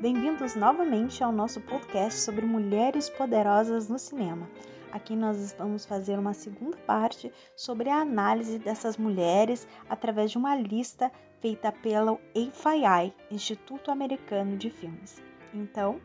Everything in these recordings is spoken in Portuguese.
Bem-vindos novamente ao nosso podcast sobre mulheres poderosas no cinema. Aqui nós vamos fazer uma segunda parte sobre a análise dessas mulheres através de uma lista feita pelo AFI, Instituto Americano de Filmes. Então,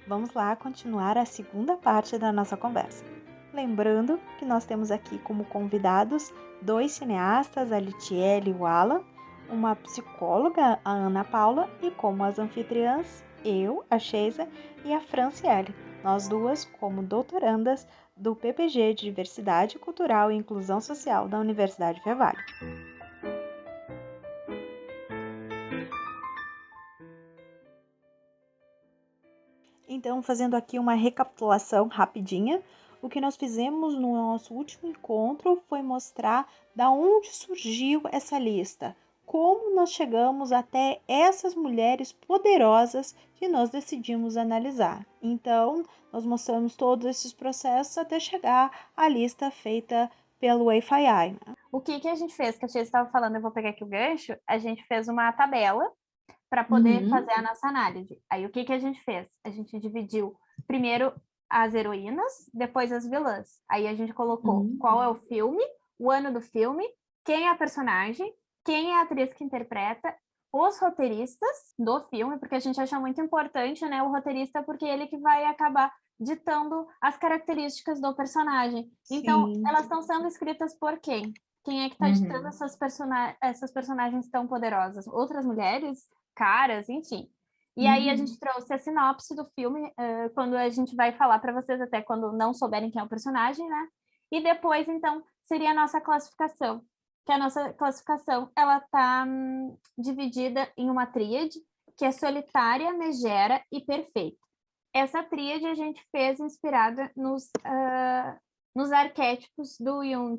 vamos lá continuar a segunda parte da nossa conversa. Lembrando que nós temos aqui como convidados 2 cineastas, a Litiele e o Alan, uma psicóloga, a Ana Paula, e como as anfitriãs, eu, a Sheisa, e a Franciele, nós duas como doutorandas do PPG de Diversidade Cultural e Inclusão Social da Universidade Fevale. Então, fazendo aqui uma recapitulação rapidinha, o que nós fizemos no nosso último encontro foi mostrar da onde surgiu essa lista, como nós chegamos até essas mulheres poderosas que nós decidimos analisar. Então, nós mostramos todos esses processos até chegar à lista feita pelo AFI. Né? O que a gente fez, que a Tia estava falando, eu vou pegar aqui o gancho, a gente fez uma tabela para poder fazer a nossa análise. Aí o que a gente fez? A gente dividiu primeiro as heroínas, depois as vilãs. Aí a gente colocou qual é o filme, o ano do filme, quem é a personagem, quem é a atriz que interpreta, os roteiristas do filme, porque a gente acha muito importante, né, o roteirista, porque ele que vai acabar ditando as características do personagem. Então, elas estão sendo escritas por quem? Quem é que está ditando essas personagens tão poderosas? Outras mulheres? Caras, enfim. E aí a gente trouxe a sinopse do filme, quando a gente vai falar para vocês, até quando não souberem quem é o personagem, né? E depois, então, seria a nossa classificação. Que a nossa classificação, ela tá dividida em uma tríade, que é solitária, megera e perfeita. Essa tríade a gente fez inspirada nos arquétipos do Jung.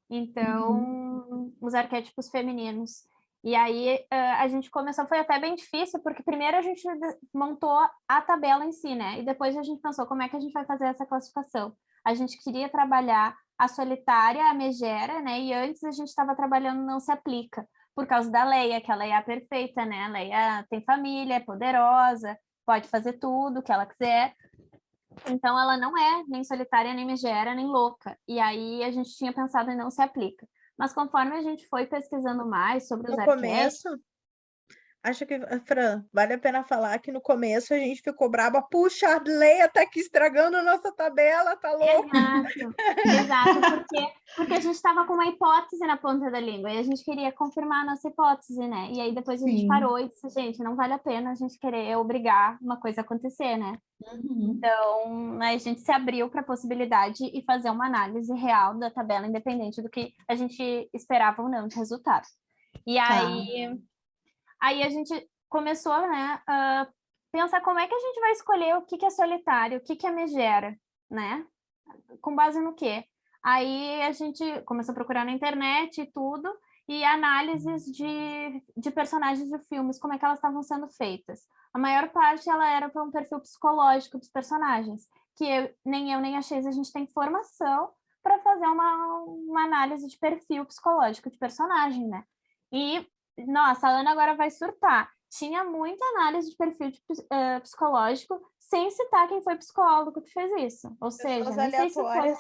Então, os arquétipos femininos. E aí a gente começou, foi até bem difícil, porque primeiro a gente montou a tabela em si, né? E depois a gente pensou como é que a gente vai fazer essa classificação. A gente queria trabalhar a solitária, a megera, né? E antes a gente estava trabalhando não se aplica, por causa da Leia, que a Leia é a perfeita, né? A Leia tem família, é poderosa, pode fazer tudo o que ela quiser. Então, ela não é nem solitária, nem megera, nem louca. E aí, a gente tinha pensado em não se aplica. Mas conforme a gente foi pesquisando mais sobre os arquétipos... Acho que, Fran, vale a pena falar que no começo a gente ficou braba. Puxa, a Leia tá aqui estragando a nossa tabela, tá louco? Exato, porque a gente estava com uma hipótese na ponta da língua e a gente queria confirmar a nossa hipótese, né? E aí depois a gente parou e disse, gente, não vale a pena a gente querer obrigar uma coisa a acontecer, né? Então, a gente se abriu para a possibilidade e fazer uma análise real da tabela, independente do que a gente esperava ou não de resultado. E aí a gente começou, né, a pensar como é que a gente vai escolher o que é solitário, o que é megera, né? Com base no quê? Aí a gente começou a procurar na internet e tudo, e análises de personagens de filmes, como é que elas estavam sendo feitas. A maior parte ela era para um perfil psicológico dos personagens, que nem eu nem a Sheisa, a gente tem formação para fazer uma análise de perfil psicológico de personagem, né? E, nossa, a Ana agora vai surtar. Tinha muita análise de perfil psicológico sem citar quem foi psicólogo que fez isso. Ou seja, nem sei se foi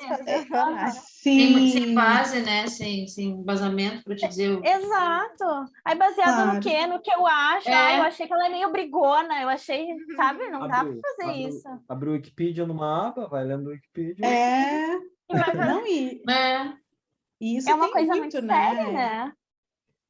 sem base, né? Sem embasamento para te dizer. Exato. Aí baseado no quê? No que eu acho. Eu achei que ela é meio brigona. Eu achei, sabe? Não dá para fazer isso. Abre o Wikipedia numa aba, vai lendo o Wikipedia. Isso é uma tem coisa muito, muito né? séria, né?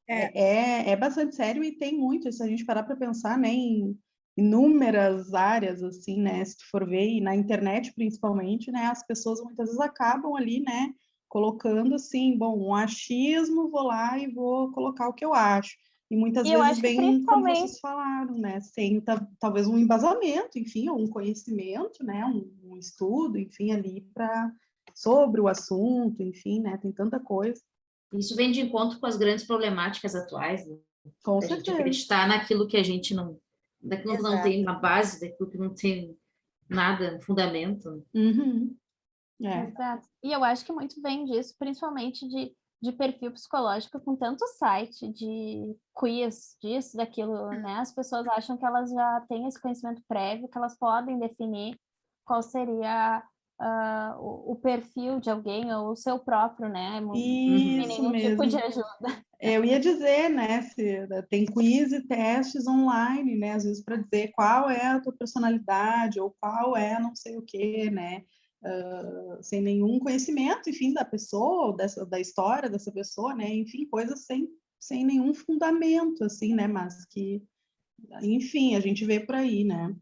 É bastante sério e tem muito. Se a gente parar para pensar, né, em inúmeras áreas, assim, né, se tu for ver, e na internet principalmente, né, as pessoas muitas vezes acabam ali, né, colocando assim, bom, um achismo, vou lá e vou colocar o que eu acho. E muitas vezes bem, como vocês falaram, né, sem talvez um embasamento, enfim, ou um conhecimento, né, um estudo, enfim, ali sobre o assunto, enfim, né, tem tanta coisa. Isso vem de encontro com as grandes problemáticas atuais, né? Com certeza. A gente acreditar naquilo que a gente daquilo que não tem uma base, daquilo que não tem nada, fundamento. Exato. E eu acho que muito vem disso, principalmente de perfil psicológico com tanto site de quiz, disso, daquilo, né? As pessoas acham que elas já têm esse conhecimento prévio, que elas podem definir qual seria o perfil de alguém ou o seu próprio, né? Sem Isso nenhum tipo de mesmo. ajuda. Eu ia dizer, né, se tem quiz e testes online, né, às vezes para dizer qual é a tua personalidade ou qual é não sei o quê, né, sem nenhum conhecimento, enfim, da pessoa, ou da história dessa pessoa, né, enfim, coisas sem nenhum fundamento, assim, né, mas que, enfim, a gente vê por aí, né.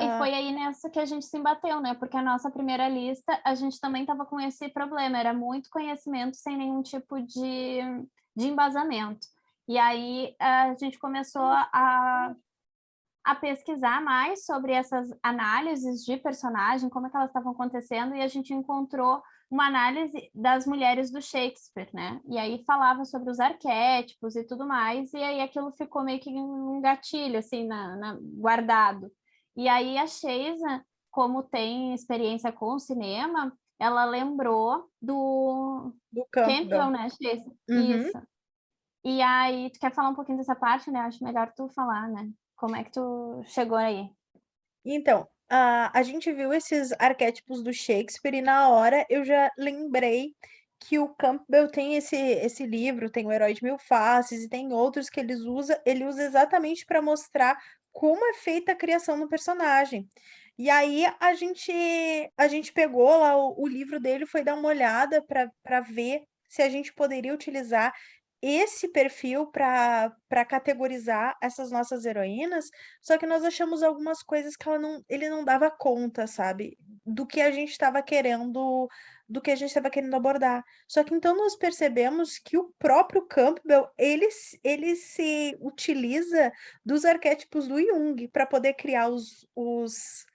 E foi aí nessa que a gente se embateu, né? Porque a nossa primeira lista, a gente também estava com esse problema, era muito conhecimento sem nenhum tipo de embasamento. E aí a gente começou a pesquisar mais sobre essas análises de personagem, como é que elas estavam acontecendo, e a gente encontrou uma análise das mulheres do Shakespeare, né? E aí falava sobre os arquétipos e tudo mais, e aí aquilo ficou meio que um gatilho, assim, guardado. E aí a Sheisa, como tem experiência com o cinema, ela lembrou do Campbell, né, Sheisa? Isso. E aí, tu quer falar um pouquinho dessa parte, né? Acho melhor tu falar, né? Como é que tu chegou aí? Então, a gente viu esses arquétipos do Shakespeare e na hora eu já lembrei que o Campbell tem esse livro, tem o Herói de Mil Faces e tem outros que ele usa exatamente para mostrar como é feita a criação do personagem. E aí a gente pegou lá o livro dele, foi dar uma olhada para ver se a gente poderia utilizar esse perfil para categorizar essas nossas heroínas, só que nós achamos algumas coisas que ele não dava conta, sabe? Do que a gente estava querendo, do que a gente estava querendo abordar. Só que então nós percebemos que o próprio Campbell, ele se utiliza dos arquétipos do Jung para poder criar os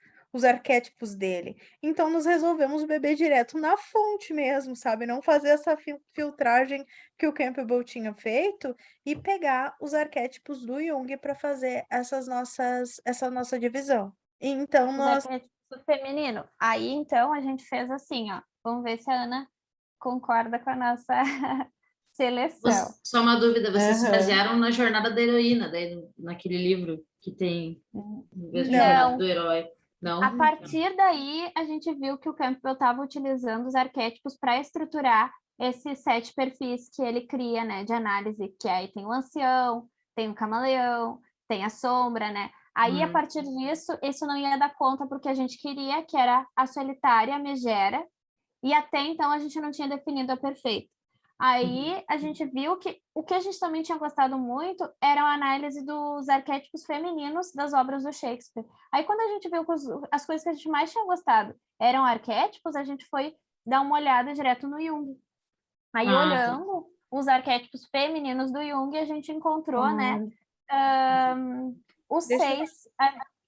arquétipos dele. Então nós resolvemos beber direto na fonte mesmo, sabe? Não fazer essa filtragem que o Campbell tinha feito e pegar os arquétipos do Jung para fazer essa nossa divisão. Então, Os nós. arquétipos feminino. Aí, então, a gente fez assim, ó. Vamos ver se a Ana concorda com a nossa seleção. Só uma dúvida, vocês se Aham. basearam na jornada da heroína, daí, naquele livro que tem em vez de Não. jornada do herói. Não? A partir daí, a gente viu que o Campbell estava utilizando os arquétipos para estruturar esses 7 perfis que ele cria, né, de análise, que aí tem o ancião, tem o camaleão, tem a sombra, né? Aí, a partir disso, isso não ia dar conta porque a gente queria, que era a solitária, a megera, e até então a gente não tinha definido a perfeita. Aí a gente viu que o que a gente também tinha gostado muito era a análise dos arquétipos femininos das obras do Shakespeare. Aí quando a gente viu que as coisas que a gente mais tinha gostado eram arquétipos, a gente foi dar uma olhada direto no Jung. Aí olhando os arquétipos femininos do Jung, a gente encontrou, né, os 6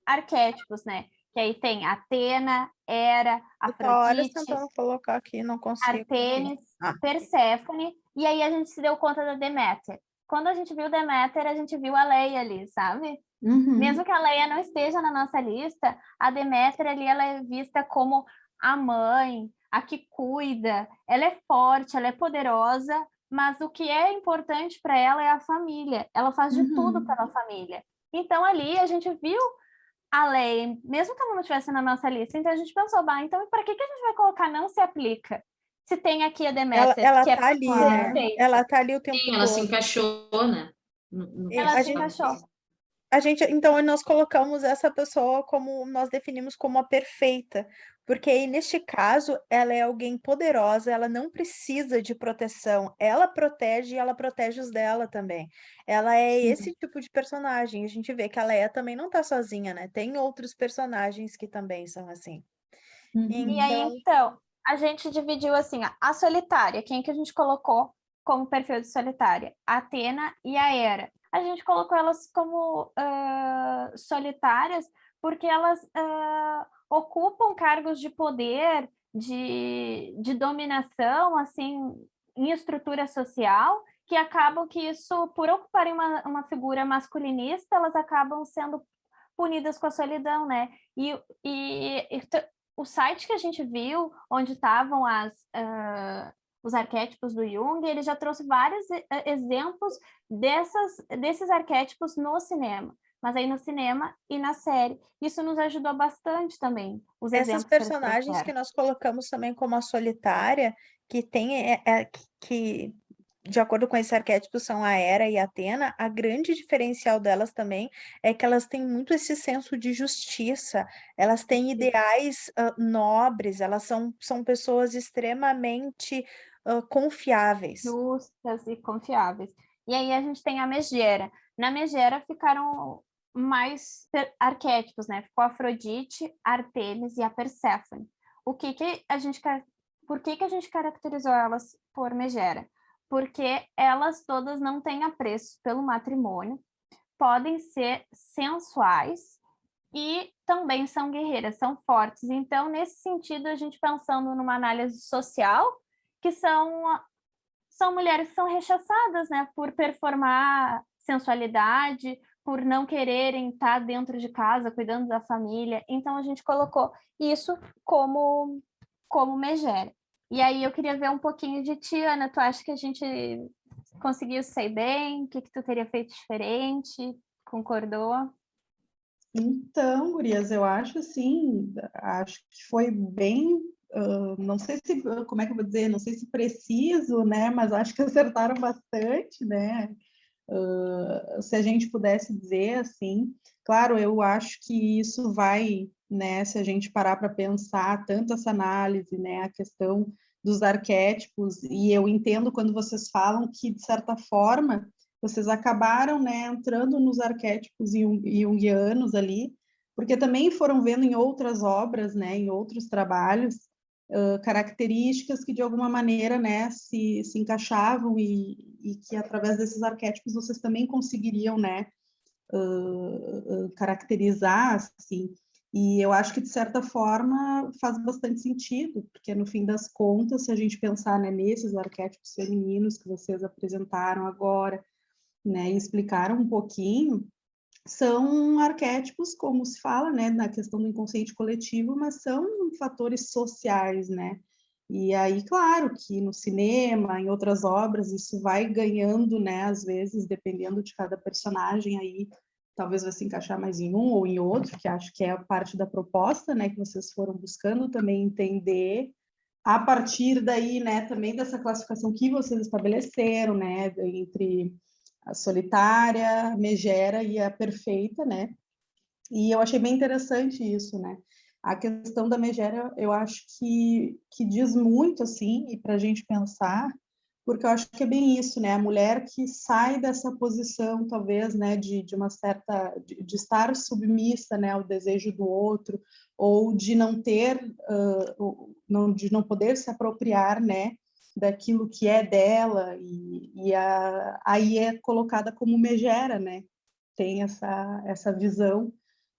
arquétipos, né? Que aí tem Atena, Hera, Afrodite, tentando colocar aqui, não consigo. Artemis, Perséfone, e aí a gente se deu conta da Deméter. Quando a gente viu Deméter, a gente viu a Leia ali, sabe? Mesmo que a Leia não esteja na nossa lista, a Deméter ali ela é vista como a mãe, a que cuida, ela é forte, ela é poderosa, mas o que é importante para ela é a família. Ela faz de tudo pela família. Então ali a gente viu a Leia, mesmo que ela não estivesse na nossa lista, então a gente pensou, então para que a gente vai colocar não se aplica? Se tem aqui a Deméter, Ela que tá ali, né? perfeita. Ela tá ali o tempo Sim, ela se todo. encaixou, né? Ela se encaixou. Então nós colocamos essa pessoa como nós definimos como a perfeita, porque aí neste caso ela é alguém poderosa, ela não precisa de proteção, ela protege e ela protege os dela também. Ela é esse tipo de personagem. A gente vê que a Leia também não tá sozinha, né? Tem outros personagens que também são assim. E aí, então, a gente dividiu assim, a solitária, quem que a gente colocou como perfil de solitária? A Atena e a Hera. A gente colocou elas como solitárias porque elas ocupam cargos de poder, de dominação, assim, em estrutura social, que acabam que isso, por ocuparem uma figura masculinista, elas acabam sendo punidas com a solidão, né? O site que a gente viu, onde estavam os arquétipos do Jung, ele já trouxe vários exemplos desses arquétipos no cinema. Mas aí no cinema e na série. Isso nos ajudou bastante também, os Essas exemplos que eles personagens que trouxeram. nós colocamos também como a solitária, que tem que de acordo com esse arquétipo são a Hera e a Athena, a grande diferencial delas também é que elas têm muito esse senso de justiça, elas têm ideais nobres, elas são pessoas extremamente confiáveis. Justas e confiáveis. E aí a gente tem a Megera. Na Megera ficaram mais arquétipos, né? Ficou a Afrodite, a Artemis e a Perséfone. Por que que a gente caracterizou elas por Megera? Porque elas todas não têm apreço pelo matrimônio, podem ser sensuais e também são guerreiras, são fortes. Então, nesse sentido, a gente pensando numa análise social, que são mulheres que são rechaçadas, né, por performar sensualidade, por não quererem estar dentro de casa, cuidando da família. Então, a gente colocou isso como megera. E aí, eu queria ver um pouquinho de ti, Ana. Tu acha que a gente conseguiu sair bem? O que tu teria feito diferente? Concordou? Então, gurias, eu acho assim, acho que foi bem, não sei se, como é que eu vou dizer, não sei se preciso, né, mas acho que acertaram bastante, né, se a gente pudesse dizer assim, claro, eu acho que isso vai, né, se a gente parar para pensar tanto essa análise, né, a questão dos arquétipos, e eu entendo quando vocês falam que, de certa forma, vocês acabaram, né, entrando nos arquétipos junguianos ali, porque também foram vendo em outras obras, né, em outros trabalhos, características que de alguma maneira, né, se encaixavam e que através desses arquétipos vocês também conseguiriam, né, caracterizar, assim. E eu acho que de certa forma faz bastante sentido, porque no fim das contas, se a gente pensar, né, nesses arquétipos femininos que vocês apresentaram agora, né, e explicaram um pouquinho, são arquétipos, como se fala, né, na questão do inconsciente coletivo, mas são fatores sociais, né? E aí, claro, que no cinema, em outras obras, isso vai ganhando, né, às vezes, dependendo de cada personagem, aí talvez vai se encaixar mais em um ou em outro, que acho que é a parte da proposta, né, que vocês foram buscando também entender, a partir daí, né, também dessa classificação que vocês estabeleceram, né, entre a solitária, a megera e a perfeita, né? E eu achei bem interessante isso, né? A questão da megera, eu acho que diz muito, assim, e para a gente pensar, porque eu acho que é bem isso, né? A mulher que sai dessa posição, talvez, né, de uma certa, de estar submissa, né, ao desejo do outro, ou de não ter, de não poder se apropriar, né, daquilo que é dela, aí é colocada como megera, né? Tem essa visão,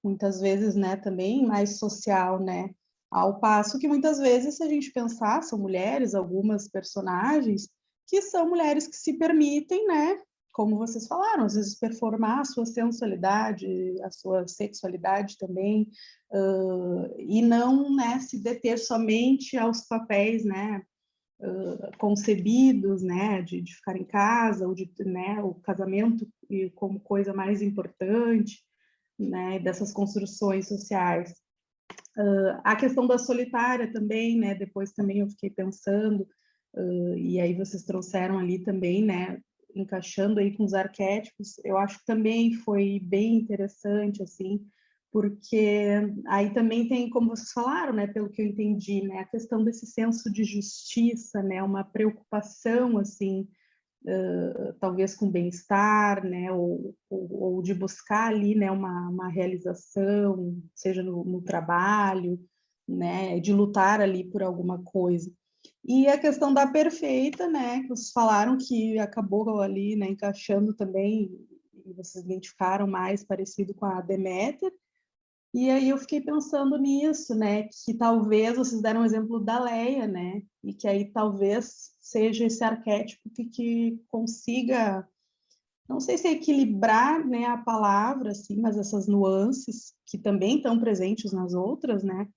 muitas vezes, né, também mais social, né? Ao passo que muitas vezes, se a gente pensar, são mulheres, algumas personagens, que são mulheres que se permitem, né, como vocês falaram, às vezes performar a sua sensualidade, a sua sexualidade também, e não, né, se deter somente aos papéis, né, concebidos, né, de ficar em casa, ou de, né, o casamento como coisa mais importante, né, dessas construções sociais. A questão da solitária também, né, depois também eu fiquei pensando, e aí vocês trouxeram ali também, né, encaixando aí com os arquétipos, eu acho que também foi bem interessante, assim, porque aí também tem, como vocês falaram, né, pelo que eu entendi, né, a questão desse senso de justiça, né, uma preocupação, assim, talvez com bem-estar, né, ou de buscar ali, né, uma realização, seja no trabalho, né, de lutar ali por alguma coisa. E a questão da perfeita, né, que vocês falaram que acabou ali, né, encaixando também, e vocês identificaram mais parecido com a Deméter, e aí eu fiquei pensando nisso, né, que talvez vocês deram um exemplo da Leia, né, e que aí talvez seja esse arquétipo que consiga, não sei se é equilibrar, né, a palavra, assim, mas essas nuances que também estão presentes nas outras, né,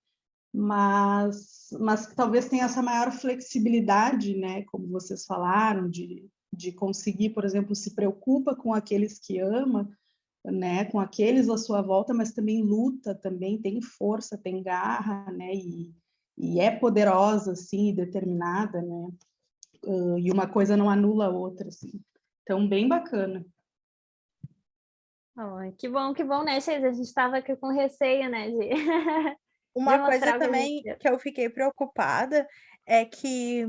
mas talvez tenha essa maior flexibilidade, né, como vocês falaram, de conseguir, por exemplo, se preocupa com aqueles que ama, né, com aqueles à sua volta, mas também luta, também tem força, tem garra, né, e é poderosa, assim, e determinada, né, e uma coisa não anula a outra, assim. Então, bem bacana. Ai, que bom, né, Sheila? A gente estava aqui com receio, né, de Uma mostrar coisa o que a também gente... que eu fiquei preocupada é que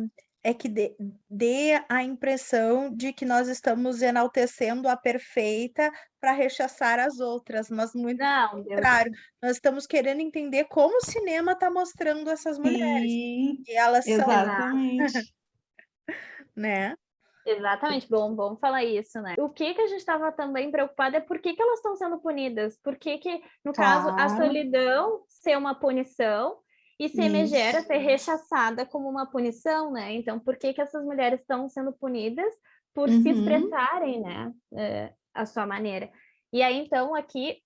dê a impressão de que nós estamos enaltecendo a perfeita para rechaçar as outras, mas muito pelo Não, Deus. contrário, nós estamos querendo entender como o cinema está mostrando essas mulheres, Sim, e elas são, exatamente. né? Exatamente, bom falar isso, né? O que a gente estava também preocupada é por que elas estão sendo punidas? Por que, no caso, a Claro. solidão ser uma punição e ser megera Isso. ser rechaçada como uma punição, né? Então, por que essas mulheres estão sendo punidas por se expressarem, né? A sua maneira. E aí, então, aqui...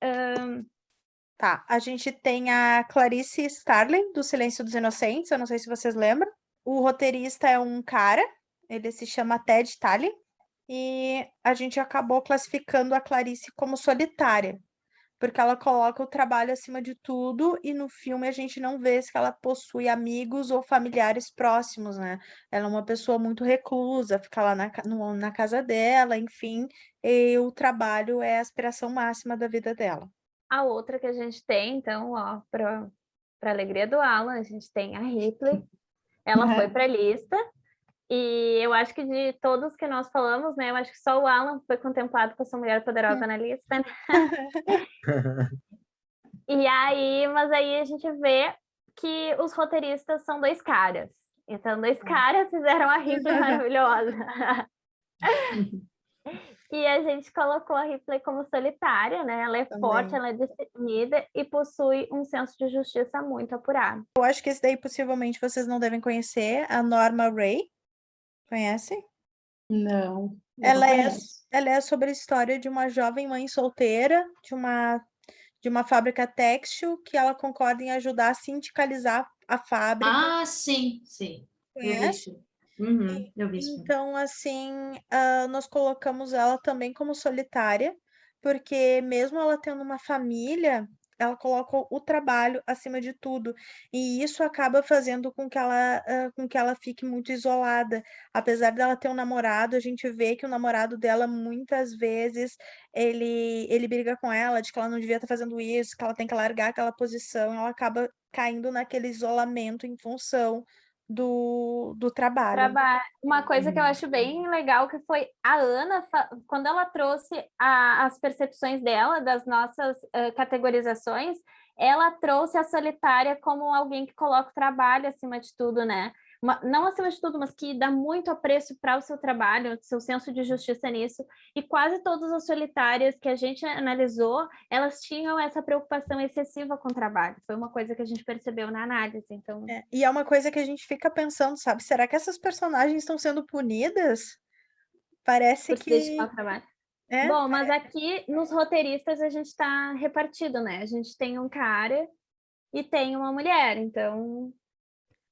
Tá, a gente tem a Clarice Starling, do Silêncio dos Inocentes, eu não sei se vocês lembram. O roteirista é um cara, ele se chama Ted Talley, e a gente acabou classificando a Clarice como solitária, porque ela coloca o trabalho acima de tudo, e no filme a gente não vê se ela possui amigos ou familiares próximos, né? Ela é uma pessoa muito reclusa, fica lá na casa dela, enfim, e o trabalho é a aspiração máxima da vida dela. A outra que a gente tem, então, ó, para alegria do Alan, a gente tem a Ripley. Ela foi para a lista. E eu acho que de todos que nós falamos, né? Eu acho que só o Alan foi contemplado com essa mulher poderosa na lista, né? E aí, mas aí a gente vê que os roteiristas são dois caras. Então, dois caras fizeram a Ripley maravilhosa. E a gente colocou a Ripley como solitária, né? Ela é forte, ela é decidida e possui um senso de justiça muito apurado. Eu acho que esse daí possivelmente vocês não devem conhecer, a Norma Ray. Conhecem? Não. Ela é sobre a história de uma jovem mãe solteira de uma fábrica têxtil que ela concorda em ajudar a sindicalizar a fábrica. Ah, sim. Conhece? Eu vi isso. Então, assim, nós colocamos ela também como solitária, porque mesmo ela tendo uma família, ela coloca o trabalho acima de tudo, e isso acaba fazendo com que ela fique muito isolada. Apesar dela ter um namorado, a gente vê que o namorado dela, muitas vezes, ele briga com ela, de que ela não devia estar fazendo isso, que ela tem que largar aquela posição, e ela acaba caindo naquele isolamento em função do trabalho. Uma coisa que eu acho bem legal que foi a Ana, quando ela trouxe as percepções dela, das nossas categorizações, ela trouxe a solitária como alguém que coloca o trabalho acima de tudo, né? Não acima de tudo, mas que dá muito apreço para o seu trabalho, seu senso de justiça nisso. E quase todas as solitárias que a gente analisou, elas tinham essa preocupação excessiva com o trabalho. Foi uma coisa que a gente percebeu na análise. Então... E é uma coisa que a gente fica pensando, sabe? Será que essas personagens estão sendo punidas? Parece por se dedicar ao trabalho. Bom, mas aqui nos roteiristas a gente está repartido, né? A gente tem um cara e tem uma mulher, então...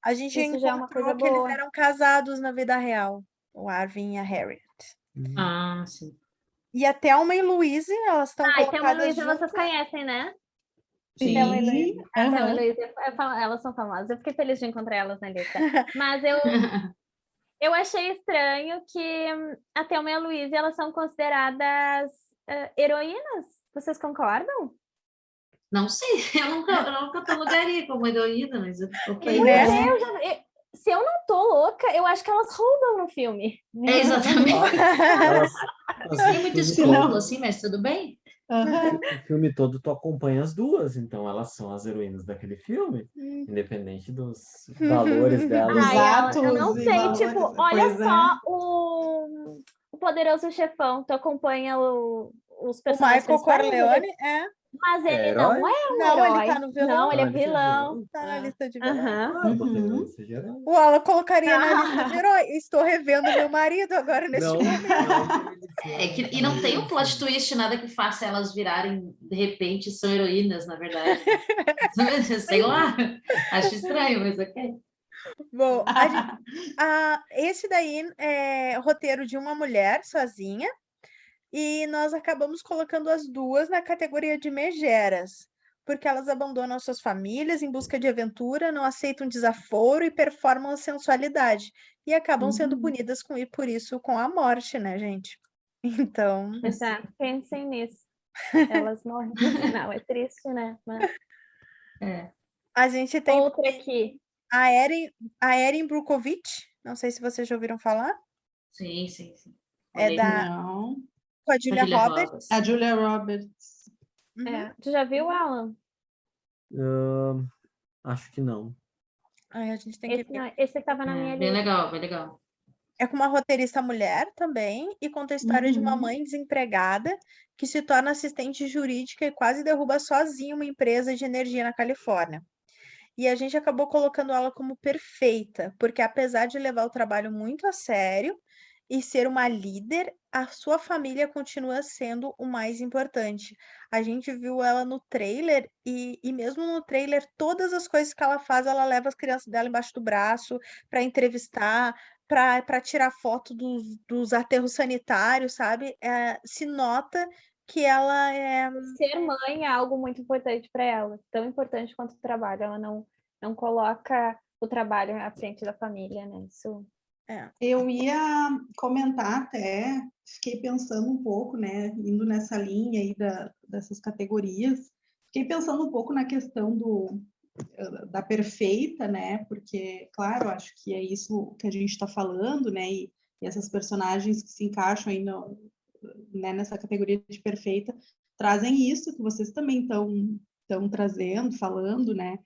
A gente isso já é uma coisa que boa. eles eram casados na vida real, o Arvin e a Harriet. Ah, sim. E a Thelma e Louise, elas estão colocadas Thelma e Louise juntas. vocês conhecem, né? Sim. Thelma e Louise. Thelma e Louise, elas são famosas. Eu fiquei feliz de encontrar elas na lista. Mas eu achei estranho que a Thelma e a Louise, elas são consideradas heroínas. Vocês concordam? Não sei, eu nunca catalogaria como heroína, mas ok. Se eu não tô louca, eu acho que elas roubam no filme. Exatamente. Tem muito escrúpulo assim, mas tudo bem. O filme todo tu acompanha as duas, então elas são as heroínas daquele filme, independente dos valores delas. Exato. Eu não sei, tipo, olha só o Poderoso Chefão, tu acompanha os personagens. O Michael Corleone, mas ele não é um herói. Não, ele tá no vilão. Não, ele é vilão. Tá na lista de vilão. O Alan colocaria na lista de herói. Estou revendo meu marido agora neste momento. E não tem um plot twist, nada que faça elas virarem, de repente, são heroínas, na verdade. Sei lá, acho estranho, mas ok. Bom, esse daí é roteiro de uma mulher sozinha, e nós acabamos colocando as duas na categoria de megeras, porque elas abandonam suas famílias em busca de aventura, não aceitam desaforo e performam a sensualidade, e acabam sendo punidas por isso com a morte, né, gente? Então, Exato, pensem nisso. Elas morrem no final, é triste, né? Mas... a gente tem Outra aqui. a Erin Brockovich, não sei se vocês já ouviram falar. Sim. É Olhei. Não. com a Julia Roberts. A Julia Roberts. Tu já viu, Alan? Acho que não. Ai, a gente tem que Esse, ver. não, esse tava na minha Bem lista. legal. É com uma roteirista mulher também, e conta a história de uma mãe desempregada que se torna assistente jurídica e quase derruba sozinha uma empresa de energia na Califórnia. E a gente acabou colocando ela como perfeita, porque apesar de levar o trabalho muito a sério e ser uma líder, a sua família continua sendo o mais importante. A gente viu ela no trailer e mesmo no trailer, todas as coisas que ela faz, ela leva as crianças dela embaixo do braço para entrevistar, para tirar foto dos aterros sanitários, sabe? Se nota que ela é... Ser mãe é algo muito importante para ela, tão importante quanto o trabalho. Ela não coloca o trabalho à frente da família, né? Isso. Eu ia comentar até, fiquei pensando um pouco, né, indo nessa linha aí dessas categorias, fiquei pensando um pouco na questão da perfeita, né, porque, claro, acho que é isso que a gente está falando, né, e essas personagens que se encaixam aí né, nessa categoria de perfeita, trazem isso que vocês também estão trazendo, falando, né,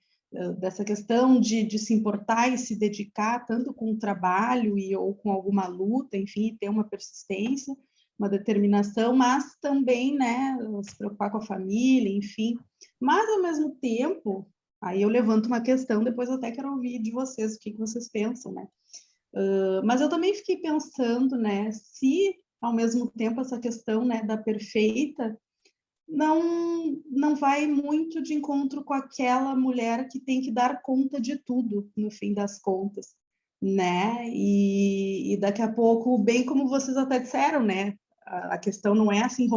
dessa questão de se importar e se dedicar tanto com o trabalho ou com alguma luta, enfim, ter uma persistência, uma determinação, mas também, né, se preocupar com a família, enfim. Mas, ao mesmo tempo, aí eu levanto uma questão, depois eu até quero ouvir de vocês, o que vocês pensam, né? Mas eu também fiquei pensando, né, se, ao mesmo tempo, essa questão, né, da perfeita não vai muito de encontro com aquela mulher que tem que dar conta de tudo, no fim das contas, né? E daqui a pouco, bem como vocês até disseram, né? A questão não é assim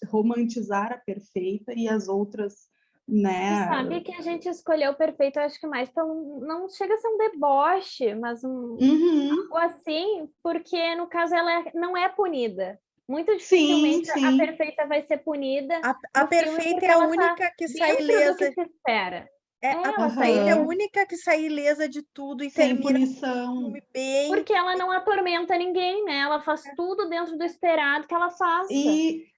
romantizar a perfeita e as outras, né? Tu sabe que a gente escolheu o perfeito, eu acho que mais não chega a ser um deboche, mas algo assim, porque no caso ela não é punida. Muito dificilmente a perfeita vai ser punida. A perfeita é a única que sai ilesa. Do que se espera. A perfeita é a única que sai ilesa de tudo e sem termina punição. Bem. Porque ela não atormenta ninguém, né? Ela faz tudo dentro do esperado que ela faça.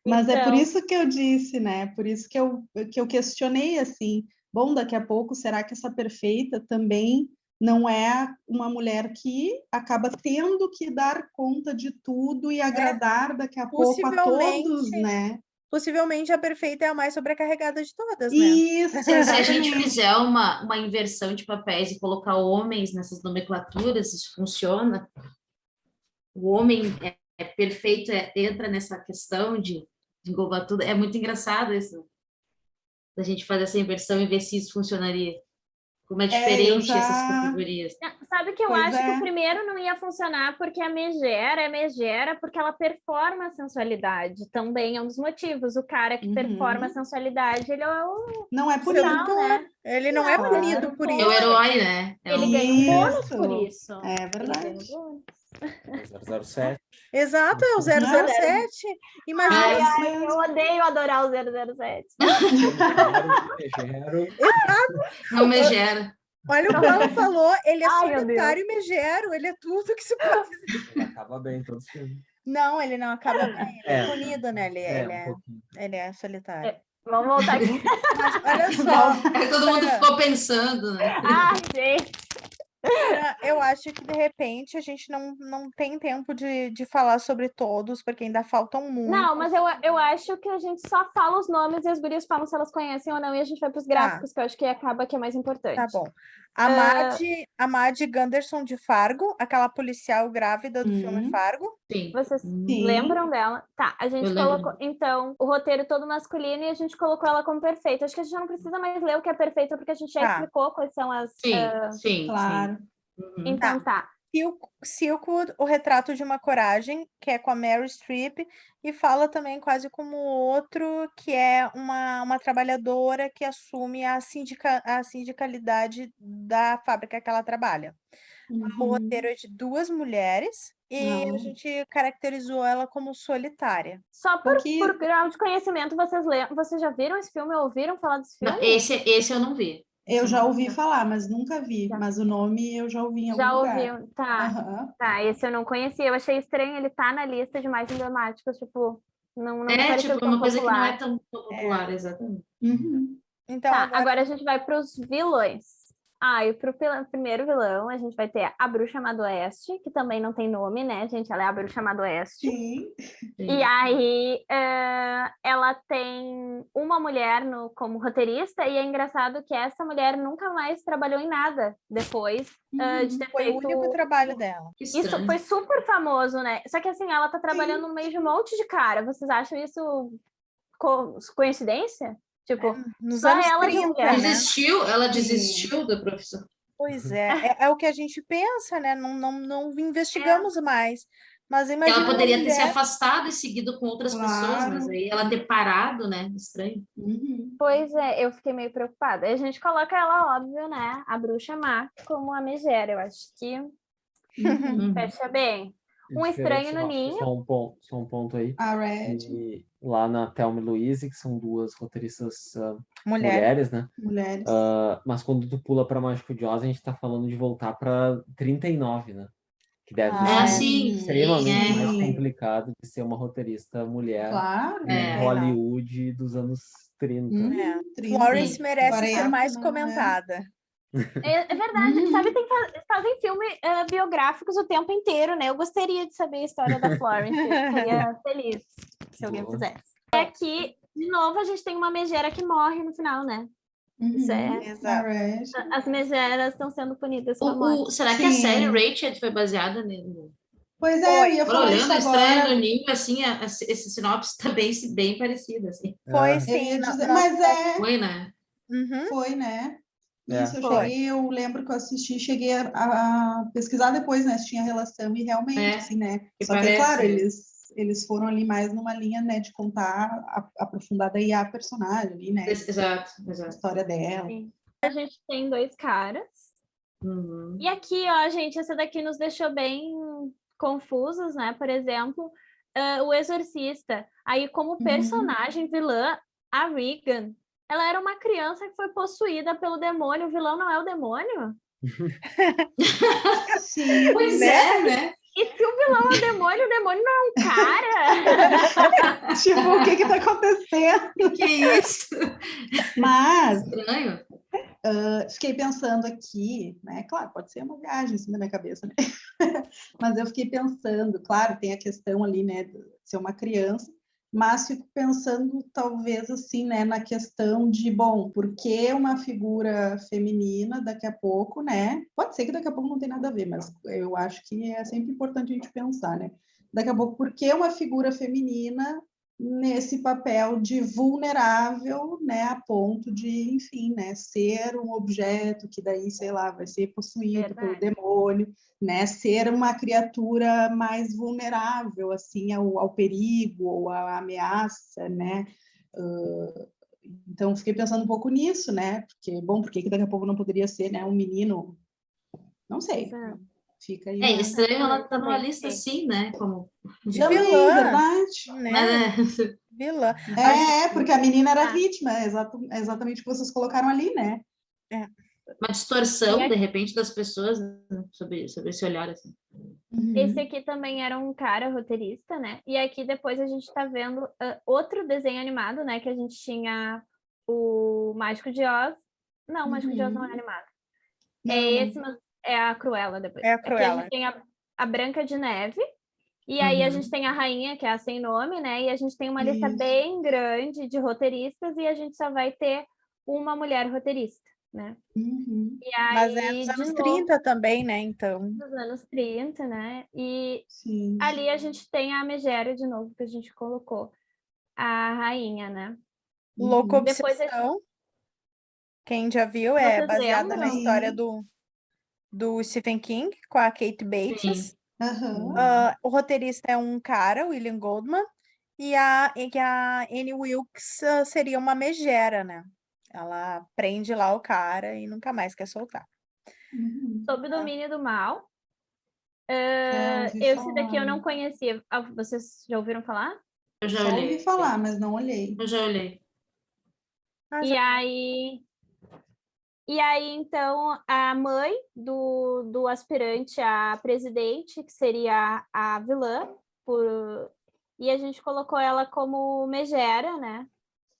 Mas é por isso que eu disse, né? Por isso que eu questionei assim. Bom, daqui a pouco, será que essa perfeita também não é uma mulher que acaba tendo que dar conta de tudo e agradar daqui a pouco a todos, né? Possivelmente a perfeita é a mais sobrecarregada de todas, né? Isso, se a gente fizer uma inversão de papéis e colocar homens nessas nomenclaturas, isso funciona. O homem é perfeito, entra nessa questão de englobar tudo. É muito engraçado isso, da gente fazer essa inversão e ver se isso funcionaria. Como é diferente essas categorias. Sabe que eu acho que o primeiro não ia funcionar porque a megera porque ela performa a sensualidade. Também é um dos motivos. O cara que performa a sensualidade, ele é o... Não é punido, né? Ele não é punido por isso. É o herói, né? Ele ganha um bônus por isso. É verdade. 007. Exato, é o 007. Imagina. Eu odeio adorar o 007. Não megera. Olha o que ela falou, ele é solitário e megero, ele é tudo que se pode dizer. Ele acaba bem todos os filmes. Não, ele não acaba bem, ele é punido, né? Ele é solitário. Vamos voltar aqui. Mas olha só. Todo mundo ficou pensando, né? Gente. Eu acho que de repente a gente não tem tempo de falar sobre todos, porque ainda faltam muitos. Não, mas eu acho que a gente só fala os nomes e as gurias falam se elas conhecem ou não, e a gente vai para os gráficos, que eu acho que acaba que é mais importante. Tá bom. A Maddy Gunderson de Fargo, aquela policial grávida do filme Fargo. Sim. Vocês Sim. lembram dela? Tá, a gente Eu lembro. colocou, então, o roteiro todo masculino e a gente colocou ela como perfeita. Acho que a gente não precisa mais ler o que é perfeita, porque a gente já Tá. explicou quais são as... Sim. Claro. Uhum. Então, tá. Silkwood, O Retrato de uma Coragem, que é com a Meryl Streep, e fala também quase como outro, que é uma trabalhadora que assume a sindicalidade da fábrica que ela trabalha. O roteiro é de 2 mulheres e a gente caracterizou ela como solitária. Só por Porque- grau de conhecimento, vocês já viram esse filme? Ouviram falar desse filme? Não, esse eu não vi. Eu já ouvi falar, mas nunca vi. Já. Mas o nome eu já ouvi em algum Já lugar. ouviram? Tá. Aham. Tá, esse eu não conhecia. Eu achei estranho ele tá na lista de mais emblemáticos, tipo, não me pareceu Tipo, tão uma coisa que não popular. é tão popular, exatamente. Uhum. Então, Tá, agora a gente vai para os vilões. E pro primeiro vilão, a gente vai ter a Bruxa Má do Oeste, que também não tem nome, né, gente? Ela é a Bruxa Má do Oeste. Sim. E aí, ela tem uma mulher como roteirista, e é engraçado que essa mulher nunca mais trabalhou em nada depois de ter foi o feito... único trabalho dela. Que Isso estranho. foi super famoso, né? Só que assim, ela tá trabalhando no meio de um monte de cara. Vocês acham isso coincidência? Tipo, Nos só anos ela de 30, mulher. né? Ela Sim. desistiu da profissão. Pois é o que a gente pensa, né? Não investigamos mais. Mas Que imagina ela uma poderia ter se mulher... afastado e seguido com outras pessoas, mas aí ela ter parado, né? Estranho. Uhum. Pois é, eu fiquei meio preocupada. E a gente coloca ela, óbvio, né? A Bruxa Má como a megera. Eu acho que Uhum. fecha bem. Um Estranho no Ninho. Só um ponto aí. A Red, E lá na Thelma e Louise, que são 2 roteiristas Mulher. mulheres, né? mulheres. Mas quando tu pula para Mágico de Oz, a gente tá falando de voltar para 39, né? Que deve ser Sim. extremamente mais sim. complicado de ser uma roteirista mulher Claro. em Hollywood dos anos 30. Uhum. 30. Florence merece 40, ser mais não é? comentada. É verdade, sabe? Fazem filme biográficos o tempo inteiro, né? Eu gostaria de saber a história da Florence. Ficaria feliz se alguém Boa. fizesse. E aqui, de novo, a gente tem uma megera que morre no final, né? Isso é... A Exato. Red. As megeras estão sendo punidas com a morte. Será que a Sim. série Rachel foi baseada nele? Pois é, eu ia Agora, falar isso olhando Estranho agora. no Ninho, assim, esse sinopse tá bem parecido, assim. Foi Eu sim. ia dizer, mas Foi, né? foi, né? É. Isso, Foi. eu lembro que eu assisti, cheguei a pesquisar depois, né, se tinha relação, e realmente, assim, né? Que Só que, parece, claro, né? eles foram ali mais numa linha, né, de contar aprofundada aí a personagem ali, né? Exato. A história dela. Sim. A gente tem 2 caras. Uhum. E aqui, ó, gente, essa daqui nos deixou bem confusos, né? Por exemplo, o Exorcista. Aí, como personagem vilã, a Regan, ela era uma criança que foi possuída pelo demônio. O vilão não é o demônio? Sim. Pois é, né? E se o vilão é o demônio não é um cara? Tipo, o que tá acontecendo? Que isso? Mas Estranho. fiquei pensando aqui, né? Claro, pode ser uma viagem assim na minha cabeça, né? Mas eu fiquei pensando, claro, tem a questão ali, né, de ser uma criança, mas fico pensando talvez assim, né, na questão de, bom, por que uma figura feminina daqui a pouco, né? Pode ser que daqui a pouco não tem nada a ver, mas eu acho que é sempre importante a gente pensar, né? Daqui a pouco, por que uma figura feminina nesse papel de vulnerável, né, a ponto de, enfim, né, ser um objeto que daí, sei lá, vai ser possuído pelo demônio, né, ser uma criatura mais vulnerável, assim, ao perigo ou à ameaça, né, então fiquei pensando um pouco nisso, né, porque, bom, por que daqui a pouco não poderia ser, né, um menino, não sei, fica aí. É estranho ela tá numa lista assim, né, como... De Também, vilã, verdade. né? Vilã. Porque a menina era vítima, exatamente o que vocês colocaram ali, né? Uma distorção, de repente, das pessoas, né, sobre esse olhar, assim. Esse aqui também era um cara roteirista, né? E aqui depois a gente tá vendo outro desenho animado, né? Que a gente tinha o Mágico de Oz. Não, o Mágico de Oz não é animado. Não. Esse, mas é a Cruella depois. É a Aqui a Cruella. gente tem a Branca de Neve. E aí a gente tem a Rainha, que é a sem nome, né? E a gente tem uma lista bem grande de roteiristas e a gente só vai ter uma mulher roteirista. né? Uhum. E Mas é aí, nos de anos novo, 30 também, né? Então, nos anos 30, né? E Sim. ali a gente tem a Megera de novo, que a gente colocou, a rainha, né? Louca Uhum. Depois Obsessão, quem já viu, é vocês baseada na lembram? história Sim. do Stephen King, com a Kate Bates. Sim. Aham. O roteirista é um cara, William Goldman, e a Annie Wilkes seria uma megera, né? Ela prende lá o cara e nunca mais quer soltar. Uhum. Sob o domínio do mal. Ouvi Esse daqui eu falar. não conhecia. Vocês já ouviram falar? Eu já Só ouvi olhei. falar, mas não olhei. Eu já olhei. Ah, E já- aí, então, a mãe do aspirante a presidente, que seria a vilã, e a gente colocou ela como megera, né?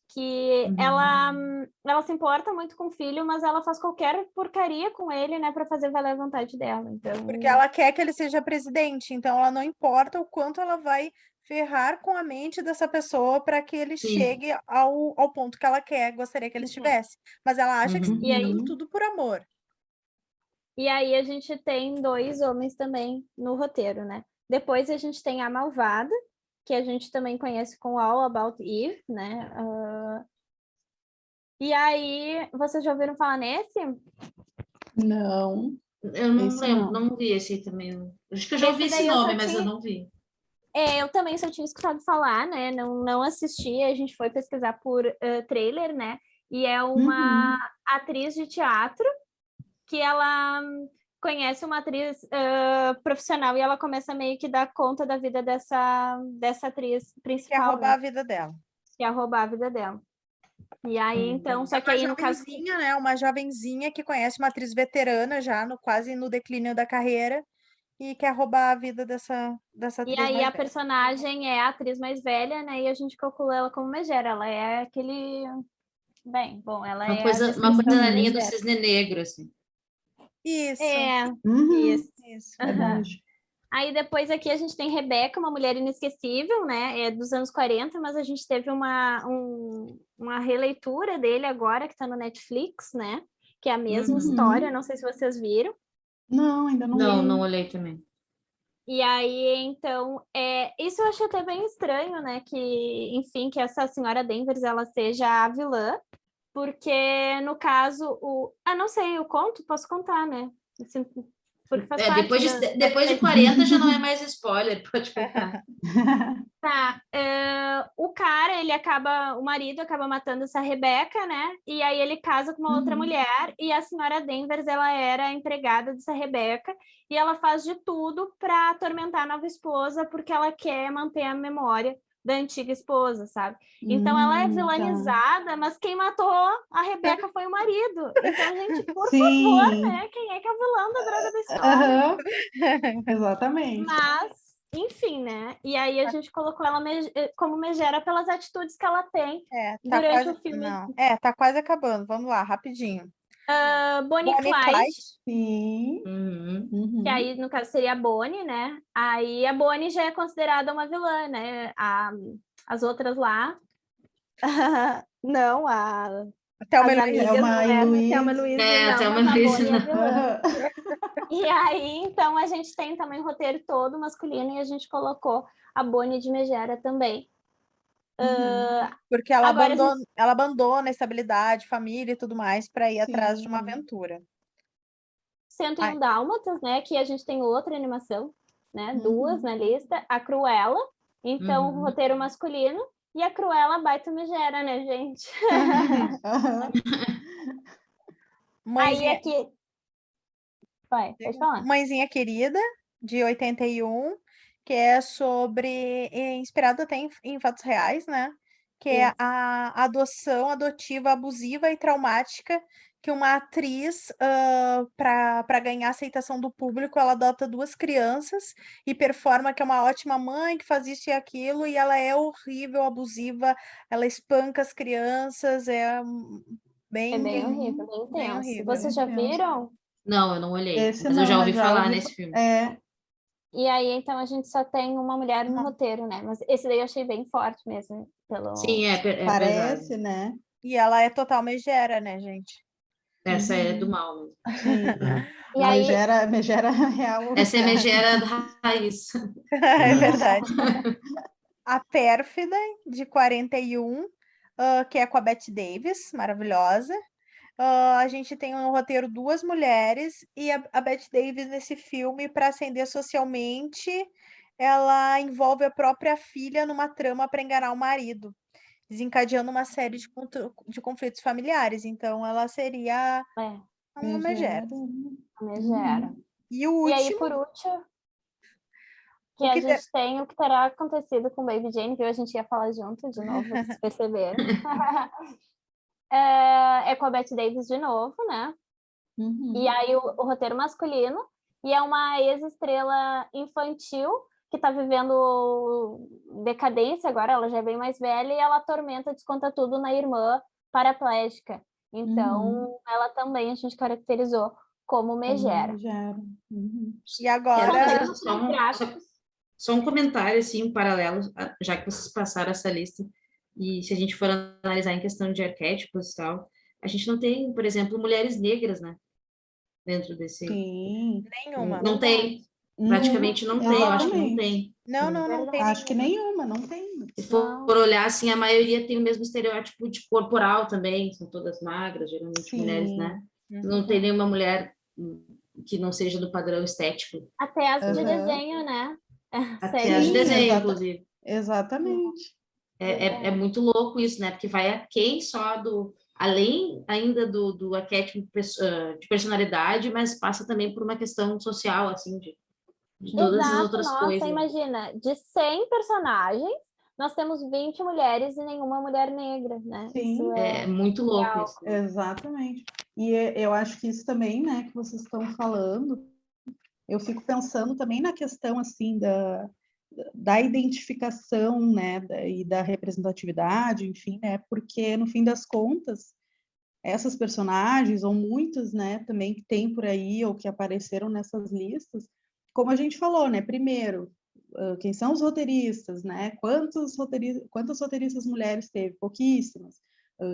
Que Uhum. ela se importa muito com o filho, mas ela faz qualquer porcaria com ele, né, para fazer valer a vontade dela. Então, Porque ela quer que ele seja presidente, então ela não importa o quanto ela vai ferrar com a mente dessa pessoa para que ele Sim. chegue ao ponto que ela quer, gostaria que ele estivesse. Mas ela acha que está Uhum. E aí- fazendo tudo por amor. E aí a gente tem 2 homens também no roteiro, né? Depois a gente tem a Malvada, que a gente também conhece com All About Eve, né? E aí, vocês já ouviram falar nesse? Não, Eu não esse lembro, não. não vi esse também. Acho que eu já ouvi Esse esse daí eu só nome, mas eu tinha. não vi. Eu também só tinha escutado falar, né? Não assisti, a gente foi pesquisar por trailer, né? E é uma atriz de teatro que ela conhece uma atriz profissional e ela começa meio que dar conta da vida dessa atriz Quer principal, roubar né? a vida dela. Que é roubar a vida dela. E aí, então, só que Uma aí no caso. jovenzinha, né? Uma jovenzinha que conhece uma atriz veterana já, quase no declínio da carreira, e quer roubar a vida dessa E atriz aí mais a velha. personagem é a atriz mais velha, né? E a gente calcula ela como megera. Ela é aquele. Bem, bom, ela Uma é a coisa descrição na de linha do megera. cisne negro, assim. Isso, É, Uhum. isso. isso. Verdade. Aí depois aqui a gente tem Rebeca, uma mulher inesquecível, né? É dos anos 40, mas a gente teve uma releitura dele agora, que tá no Netflix, né? Que é a mesma história, não sei se vocês viram. Não, ainda não Não, vi. não olhei também. E aí, então, isso eu achei até bem estranho, né? Que, enfim, que essa senhora Danvers, ela seja a vilã, porque, no caso, não sei, eu conto? Posso contar, né? Assim, porque faz parte Depois de 40 já não é mais spoiler, pode contar. Tá, o marido acaba matando essa Rebeca, né? E aí ele casa com uma outra mulher e a senhora Danvers, ela era a empregada dessa Rebeca e ela faz de tudo para atormentar a nova esposa porque ela quer manter a memória da antiga esposa, sabe? Então ela é Tá. vilanizada, mas quem matou a Rebeca foi o marido. Então, gente, por favor, Sim. né? Quem é que é a vilã da droga da história? Aham. Exatamente. Mas, enfim, né? E aí a gente colocou ela como megera pelas atitudes que ela tem Tá durante quase. o filme. Não, tá quase acabando. Vamos lá, rapidinho. Bonnie Bonnie Clyde, Clyde. Sim. que aí no caso seria a Bonnie, né? Aí a Bonnie já é considerada uma vilã, né? As outras lá. Não, as Thelma e Louise. amigas Thelma não e é, Louise. Thelma e Louise não, Thelma mas e a Louise Bonnie é não. vilã. Aham. E aí, então, a gente tem também o roteiro todo masculino e a gente colocou a Bonnie de megera também. Porque ela Agora a gente abandona a estabilidade, família e tudo mais para ir atrás de uma Sim. aventura. 101 Dálmatas, né? Que a gente tem outra animação, né? Uhum. 2 na lista. A Cruella, então, roteiro masculino. E a Cruella baita megera, né, gente? Aham. Aí Mãezinha, aqui... Vai, pode falar. Mãezinha Querida, de 81, que é inspirado até em fatos reais, né? Que é Isso. a adoção adotiva abusiva e traumática que uma atriz, para ganhar a aceitação do público, ela adota 2 crianças e performa que é uma ótima mãe, que faz isso e aquilo, e ela é horrível, abusiva, ela espanca as crianças, É bem, bem horrível, bem bem intenso. horrível. Vocês já viram? Não, eu não olhei, Esse mas eu já não, ouvi mas já falar ouvi. nesse filme. E aí, então, a gente só tem uma mulher no roteiro, né? Mas esse daí eu achei bem forte mesmo. Sim, é pesado. Parece, né? E ela é total megera, né, gente? Essa é do mal mesmo. Sim. E aí, Megera real. Essa é a megera da raiz. É verdade. A Pérfida, de 41, que é com a Bette Davis, maravilhosa. A gente tem no roteiro duas mulheres e a Bette Davis nesse filme, para ascender socialmente, ela envolve a própria filha numa trama para enganar o marido, desencadeando uma série de conflitos familiares. Então, ela seria uma megera. a megera. E o E aí, último, por último, que o a que gente tem o que terá acontecido com Baby Jane, viu? A gente ia falar junto de novo, vocês perceberam. É com a Bette Davis de novo, né? E aí o roteiro masculino, e é uma ex-estrela infantil que está vivendo decadência agora, ela já é bem mais velha, e ela atormenta, desconta tudo na irmã paraplégica. Então, ela também a gente caracterizou como megera. E agora... Quero fazer só um comentário, assim, um paralelo, já que vocês passaram essa lista, e se a gente for analisar em questão de arquétipos e tal, a gente não tem, por exemplo, mulheres negras, né? Dentro desse... Sim. Nenhuma. Não tem. Praticamente não tem, eu acho que não tem. Não tem Acho que nenhuma. não tem. Se for olhar, assim, a maioria tem o mesmo estereótipo de corporal também, são todas magras, geralmente mulheres, né? Não tem nenhuma mulher que não seja do padrão estético. Até as de desenho, né? Até as de desenho, inclusive. Exatamente. É muito louco isso, né? Porque vai aquém só do... Além ainda do arquétipo de personalidade, mas passa também por uma questão social, assim, de todas as outras coisas. Imagina, de 100 personagens, nós temos 20 mulheres e nenhuma mulher negra, né? Sim. Isso é muito louco isso. Exatamente. E eu acho que isso também, né, que vocês estão falando, eu fico pensando também na questão, assim, da identificação, né, e da representatividade, enfim, né, porque, no fim das contas, essas personagens, ou muitas, né, também que tem por aí, ou que apareceram nessas listas, como a gente falou, né, primeiro, quem são os roteiristas, né, quantas roteiristas mulheres teve? Pouquíssimas.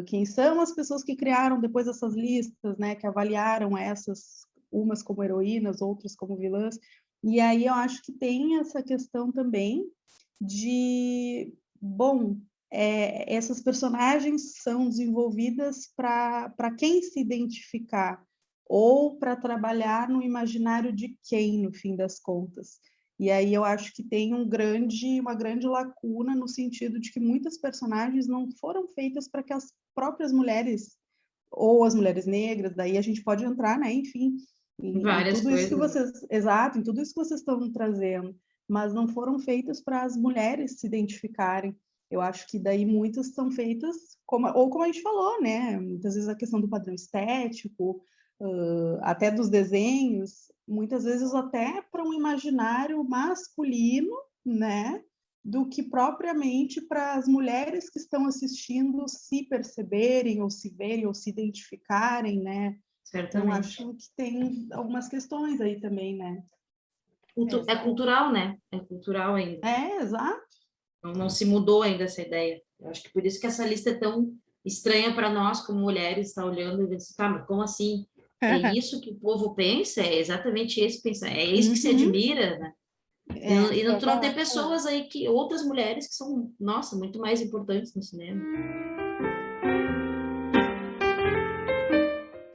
Quem são as pessoas que criaram depois essas listas, né, que avaliaram essas, umas como heroínas, outras como vilãs, e aí eu acho que tem essa questão também de, bom, essas personagens são desenvolvidas para quem se identificar, ou para trabalhar no imaginário de quem, no fim das contas. E aí eu acho que tem uma grande lacuna no sentido de que muitas personagens não foram feitas para que as próprias mulheres, ou as mulheres negras, daí a gente pode entrar, né, enfim, em várias tudo coisas. Isso que vocês, exato, em tudo isso que vocês estão trazendo, mas não foram feitas para as mulheres se identificarem. Eu acho que daí muitas são feitas, como a gente falou, né, muitas vezes a questão do padrão estético, até dos desenhos, muitas vezes até para um imaginário masculino, né, do que propriamente para as mulheres que estão assistindo se perceberem, ou se verem, ou se identificarem, né? Certamente. Então, acho que tem algumas questões aí também, né? É cultural, né? É cultural ainda. Exato. Não se mudou ainda essa ideia. Eu acho que por isso que essa lista é tão estranha para nós, como mulheres, estar olhando e pensando, tá, mas como assim? É isso que o povo pensa? É exatamente esse pensar? É isso que se admira, né? E tu não tem pessoas aí outras mulheres que são, nossa, muito mais importantes no cinema.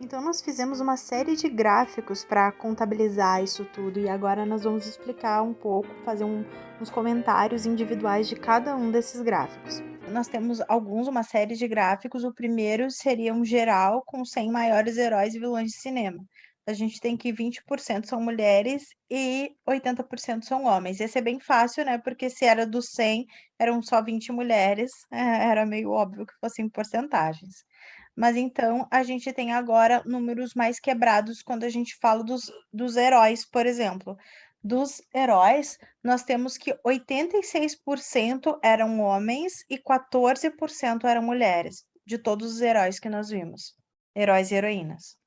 Então, nós fizemos uma série de gráficos para contabilizar isso tudo e agora nós vamos explicar um pouco, fazer uns comentários individuais de cada um desses gráficos. Nós temos uma série de gráficos. O primeiro seria um geral com 100 maiores heróis e vilões de cinema. A gente tem que 20% são mulheres e 80% são homens. Esse é bem fácil, né? Porque se era dos 100, eram só 20 mulheres, era meio óbvio que fossem porcentagens. Mas então a gente tem agora números mais quebrados quando a gente fala dos heróis, por exemplo. Dos heróis, nós temos que 86% eram homens e 14% eram mulheres, de todos os heróis que nós vimos. Heróis e heroínas.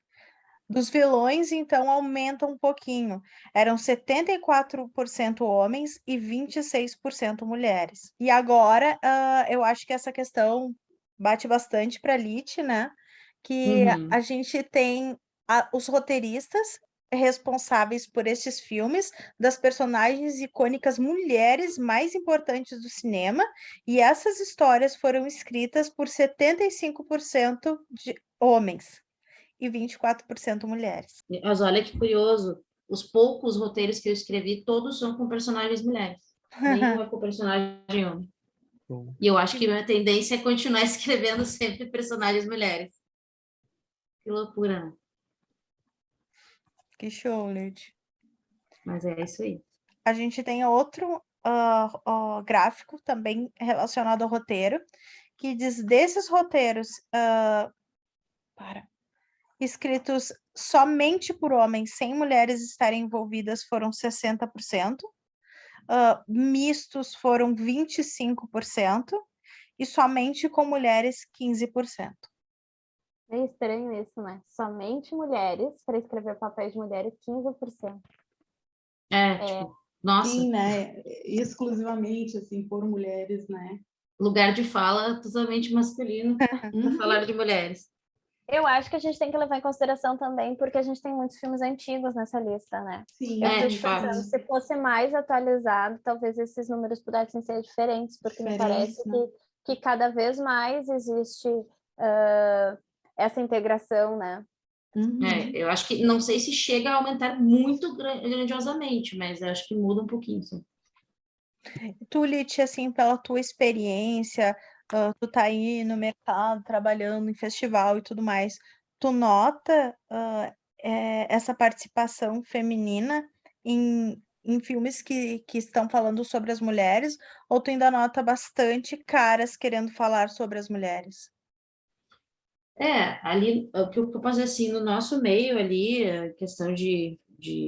Dos vilões, então, aumenta um pouquinho. Eram 74% homens e 26% mulheres. E agora, eu acho que essa questão bate bastante para a Lite, né? que a gente tem os roteiristas responsáveis por esses filmes, das personagens icônicas mulheres mais importantes do cinema, e essas histórias foram escritas por 75% de homens e 24% mulheres. Mas olha que curioso, os poucos roteiros que eu escrevi, todos são com personagens mulheres. Nenhum é com personagem homem. E eu acho que a minha tendência é continuar escrevendo sempre personagens mulheres. Que loucura, né? Que show, Lid. Mas é isso aí. A gente tem outro gráfico também relacionado ao roteiro, que diz desses roteiros escritos somente por homens, sem mulheres estarem envolvidas, foram 60%, mistos foram 25%, e somente com mulheres, 15%. É estranho isso, né? Somente mulheres, para escrever papéis de mulheres, 15%. Tipo, nossa. Sim, né? Exclusivamente, assim, por mulheres, né? Lugar de fala totalmente masculino para falar de mulheres. Eu acho que a gente tem que levar em consideração também, porque a gente tem muitos filmes antigos nessa lista, né? Sim, Eu de fico pensando, se fosse mais atualizado, talvez esses números pudessem ser diferentes, porque me parece que cada vez mais existe essa integração, né? Eu acho que, não sei se chega a aumentar muito grandiosamente, mas eu acho que muda um pouquinho, sim. Tu, Liti, assim, pela tua experiência, tu tá aí no mercado, trabalhando em festival e tudo mais, tu nota essa participação feminina em filmes que estão falando sobre as mulheres, ou tu ainda nota bastante caras querendo falar sobre as mulheres? Ali, o que eu posso dizer assim, no nosso meio ali, a questão de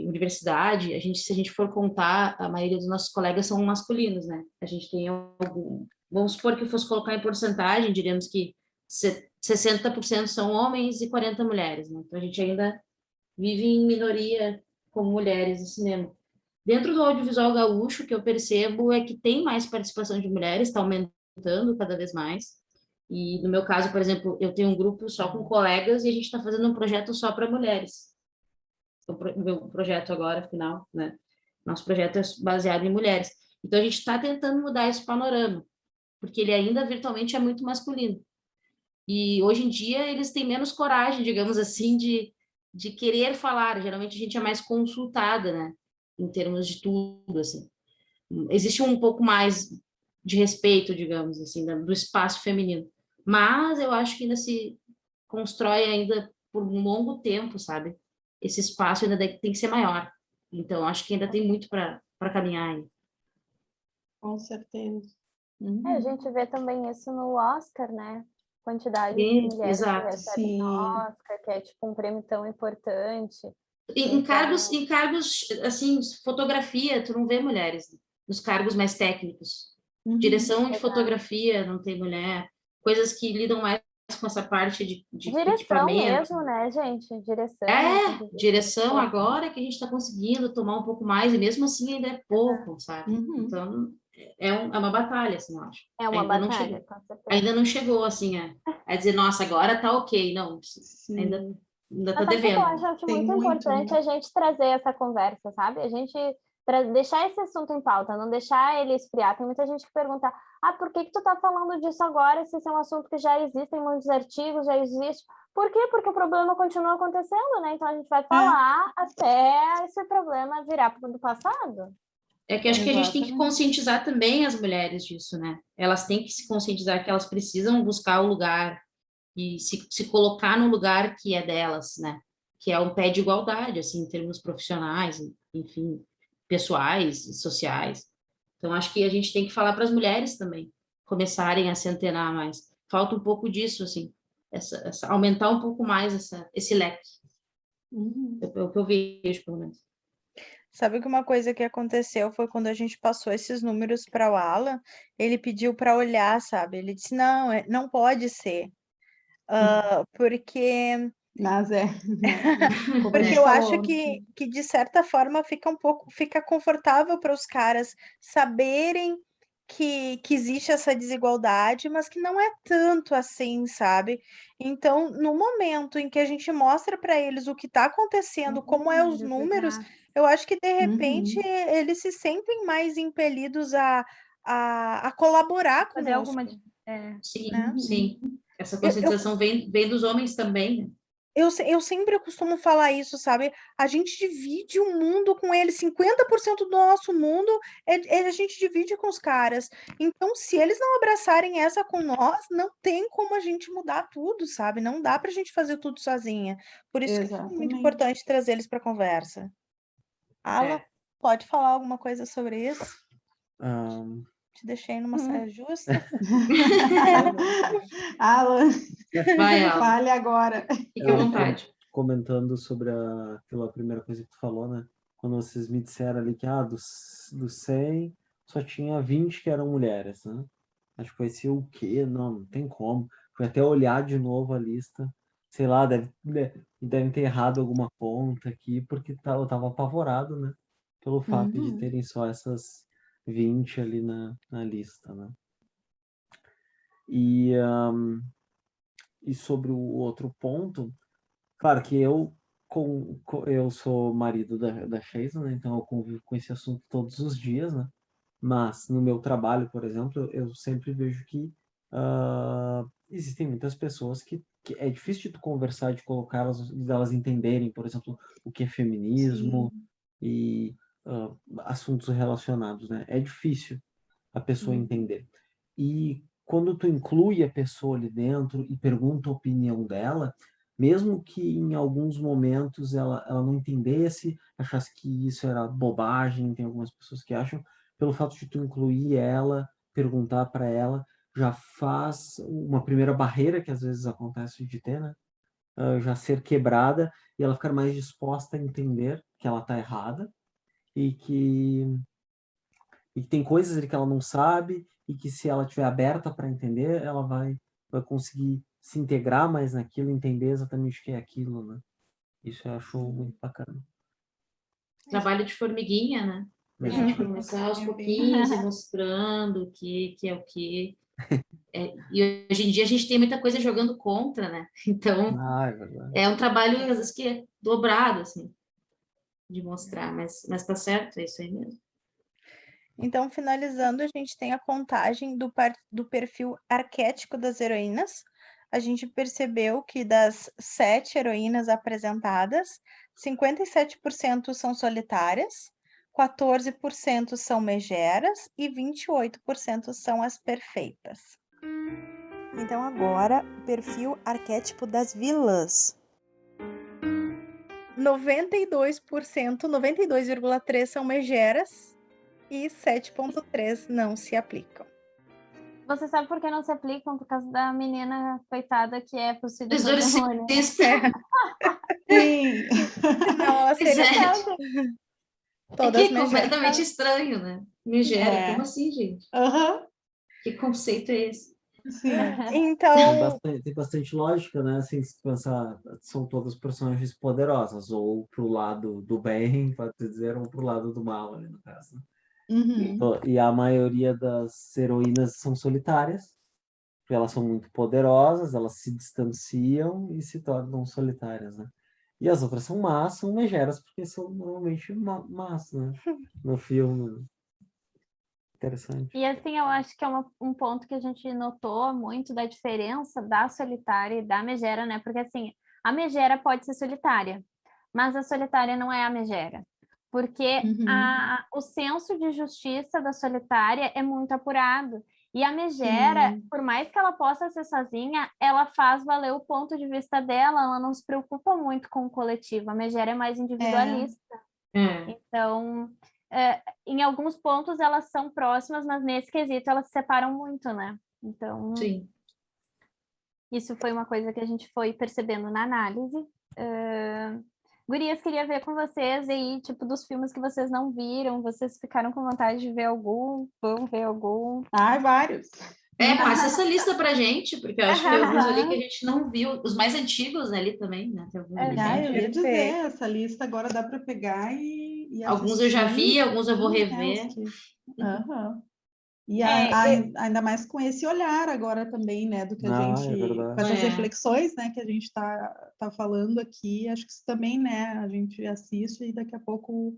universidade, se a gente for contar, a maioria dos nossos colegas são masculinos, né? A gente tem vamos supor que eu fosse colocar em porcentagem, diríamos que 60% são homens e 40% mulheres, né? Então a gente ainda vive em minoria como mulheres no cinema. Dentro do audiovisual gaúcho, o que eu percebo é que tem mais participação de mulheres, está aumentando cada vez mais. E no meu caso, por exemplo, eu tenho um grupo só com colegas e a gente está fazendo um projeto só para mulheres. O meu projeto agora, final, né? Nosso projeto é baseado em mulheres. Então a gente está tentando mudar esse panorama, porque ele ainda virtualmente é muito masculino. E hoje em dia eles têm menos coragem, digamos assim, de querer falar. Geralmente a gente é mais consultada, né? Em termos de tudo, assim. Existe um pouco mais de respeito, digamos assim, do espaço feminino. Mas eu acho que ainda se constrói ainda por um longo tempo, sabe? Esse espaço ainda tem que ser maior. Então, acho que ainda tem muito para caminhar ainda. Com certeza. A gente vê também isso no Oscar, né? Quantidade de Sim, mulheres que exato. recebem Oscar, que é tipo um prêmio tão importante. Em cargos, assim, fotografia, tu não vê mulheres nos cargos mais técnicos. Direção de fotografia, não tem mulher. Coisas que lidam mais com essa parte de direção equipamento. mesmo, né, gente? Direção agora que a gente está conseguindo tomar um pouco mais, e mesmo assim ainda é pouco, sabe? Então, é uma batalha, assim, eu acho. É uma ainda batalha, com certeza. Ainda não chegou, assim, a dizer, nossa, agora tá ok. Não, ainda tá devendo. Eu acho muito importante a gente trazer essa conversa, sabe? A gente deixar esse assunto em pauta, não deixar ele esfriar. Tem muita gente que pergunta, por que tu tá falando disso agora, se esse é um assunto que já existe em muitos artigos, já existe. Por quê? Porque o problema continua acontecendo, né? Então a gente vai falar até esse problema virar para o passado. É que acho que a gente tem que conscientizar também as mulheres disso, né? Elas têm que se conscientizar que elas precisam buscar o lugar e se colocar no lugar que é delas, né? Que é um pé de igualdade, assim, em termos profissionais, enfim, pessoais e sociais. Então, acho que a gente tem que falar para as mulheres também começarem a se antenar mais. Falta um pouco disso, assim, aumentar um pouco mais esse leque. É o que eu vejo, pelo menos. Sabe que uma coisa que aconteceu foi quando a gente passou esses números para o Alan, ele pediu para olhar, sabe? Ele disse, não, não pode ser. Porque... Mas porque eu acho que de certa forma fica confortável para os caras saberem que existe essa desigualdade, mas que não é tanto assim, sabe? Então, no momento em que a gente mostra para eles o que está acontecendo, como é os números, exato. eu acho que de repente Uhum. eles se sentem mais impelidos a colaborar Fazer alguma. conosco, Sim, né? sim. Uhum. Essa Eu conscientização vem dos homens também, né? eu sempre costumo falar isso, sabe? A gente divide o mundo com eles, 50% do nosso mundo a gente divide com os caras. Então, se eles não abraçarem essa com nós, não tem como a gente mudar tudo, sabe? Não dá pra gente fazer tudo sozinha. Por isso que é muito Exatamente. importante trazer eles para conversa. Alan, É. pode falar alguma coisa sobre isso? Ahn, Te deixei numa saia justa? Alan, Vai, Alan, fale agora. fique à vontade. comentando sobre aquela primeira coisa que tu falou, né? Quando vocês me disseram ali que dos 100 só tinha 20 que eram mulheres, né? Acho que vai ser o quê? Não tem como. Fui até olhar de novo a lista. Sei lá, devem ter errado alguma conta aqui, porque eu tava apavorado, né? Pelo fato de Uhum. terem só essas 20 ali na lista, né? E, e sobre o outro ponto, claro que eu sou marido da Sheisa, né? Então eu convivo com esse assunto todos os dias, né? Mas no meu trabalho, por exemplo, eu sempre vejo que existem muitas pessoas que é difícil de tu conversar, de colocar delas entenderem, por exemplo, o que é feminismo Sim. e assuntos relacionados, né? É difícil a pessoa Uhum. entender. E quando tu inclui a pessoa ali dentro e pergunta a opinião dela, mesmo que em alguns momentos ela não entendesse, achasse que isso era bobagem, tem algumas pessoas que acham, pelo fato de tu incluir ela, perguntar para ela, já faz uma primeira barreira que às vezes acontece de ter, né? Já ser quebrada e ela ficar mais disposta a entender que ela está errada e que tem coisas ali que ela não sabe e que se ela estiver aberta para entender, ela vai conseguir se integrar mais naquilo, entender exatamente o que é aquilo, né? Isso eu acho muito bacana. Trabalho de formiguinha, né? A gente Uhum. começar aos É bem. pouquinhos e mostrando o que é o que. E hoje em dia a gente tem muita coisa jogando contra, né? Então Ah, é verdade. é um trabalho, às vezes, que é dobrado, assim, de mostrar, mas tá certo, é isso aí mesmo. Então, finalizando, a gente tem a contagem do perfil arquétipo das heroínas. A gente percebeu que das 7 heroínas apresentadas, 57% são solitárias, 14% são megeras e 28% são as perfeitas. Então, agora, o perfil arquétipo das vilãs. 92,3% são megeras e 7,3% não se aplicam. Você sabe por que não se aplicam? Por causa da menina coitada que é possuída por demônio. Exorcista. Sim. Senão ela Pois seria é. É que todas é megeras. completamente estranho, né? Megera, como É. assim, gente? Aham. Que conceito é esse? Sim. Então, Tem bastante lógica, né? Assim, se pensar, são todas personagens poderosas, ou pro lado do bem, pode dizer, ou pro lado do mal, ali no caso, né? Uhum. E a maioria das heroínas são solitárias, porque elas são muito poderosas, elas se distanciam e se tornam solitárias, né? E as outras são más, são megeras, porque são normalmente más, né? No filme, né? Interessante. E assim, eu acho que é um ponto que a gente notou muito da diferença da solitária e da megera, né? Porque assim, a megera pode ser solitária, mas a solitária não é a megera. Porque Uhum. o senso de justiça da solitária é muito apurado. E a megera, Sim. por mais que ela possa ser sozinha, ela faz valer o ponto de vista dela, ela não se preocupa muito com o coletivo. A megera é mais É. individualista. Então, em alguns pontos elas são próximas, mas nesse quesito elas se separam muito, né? Então, Sim. isso foi uma coisa que a gente foi percebendo na análise. Gurias, queria ver com vocês aí, tipo, dos filmes que vocês não viram, vocês ficaram com vontade de ver algum? Vão ver algum? Ai, vários. Passa essa lista pra gente, porque eu acho que tem alguns ali que a Aham. gente não viu, os mais antigos ali também, né? Tem alguns ali bem Ah, eu ia antigos. dizer, Perfeito. essa lista agora dá para pegar e Alguns eu já assistir, vi, alguns eu vou né, rever. Aham. E ainda mais com esse olhar agora também, né, do que a É gente, verdade. com essas reflexões, né, que a gente tá falando aqui, acho que isso também, né, a gente assiste e daqui a pouco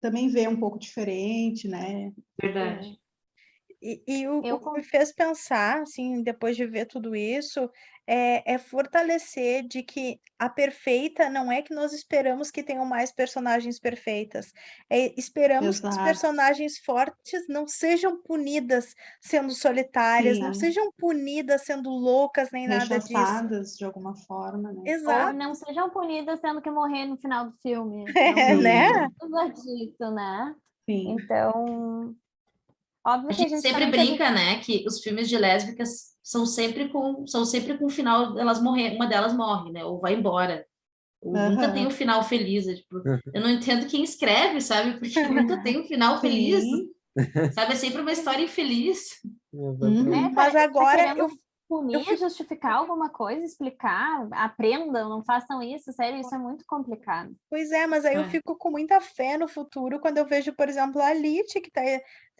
também vê um pouco diferente, né? Verdade. E o que me fez pensar, assim, depois de ver tudo isso, é fortalecer de que a perfeita não é que nós esperamos que tenham mais personagens perfeitas. Esperamos que as Exato. personagens fortes não sejam punidas sendo solitárias, não Sim. sejam punidas sendo loucas, nem nada disso. Rechaçadas de alguma forma, né? Ou Exato, não sejam punidas tendo que morrer no final do filme. né? Não precisa disso, né? Sim. Então, óbvio A que a gente gente sempre também brinca, né, que os filmes de lésbicas são sempre com o final delas morrer, uma delas morre, né, ou vai embora. Ou nunca tem um final feliz, tipo, eu não entendo quem escreve, sabe? Porque nunca tem um final feliz, Sim. sabe? É sempre uma história infeliz. Uhum. Mas tá agora querendo punir, fico justificar alguma coisa, explicar, aprendam, não façam isso, sério, isso é muito complicado. Pois é, mas aí eu fico com muita fé no futuro quando eu vejo, por exemplo, a Lite, que tá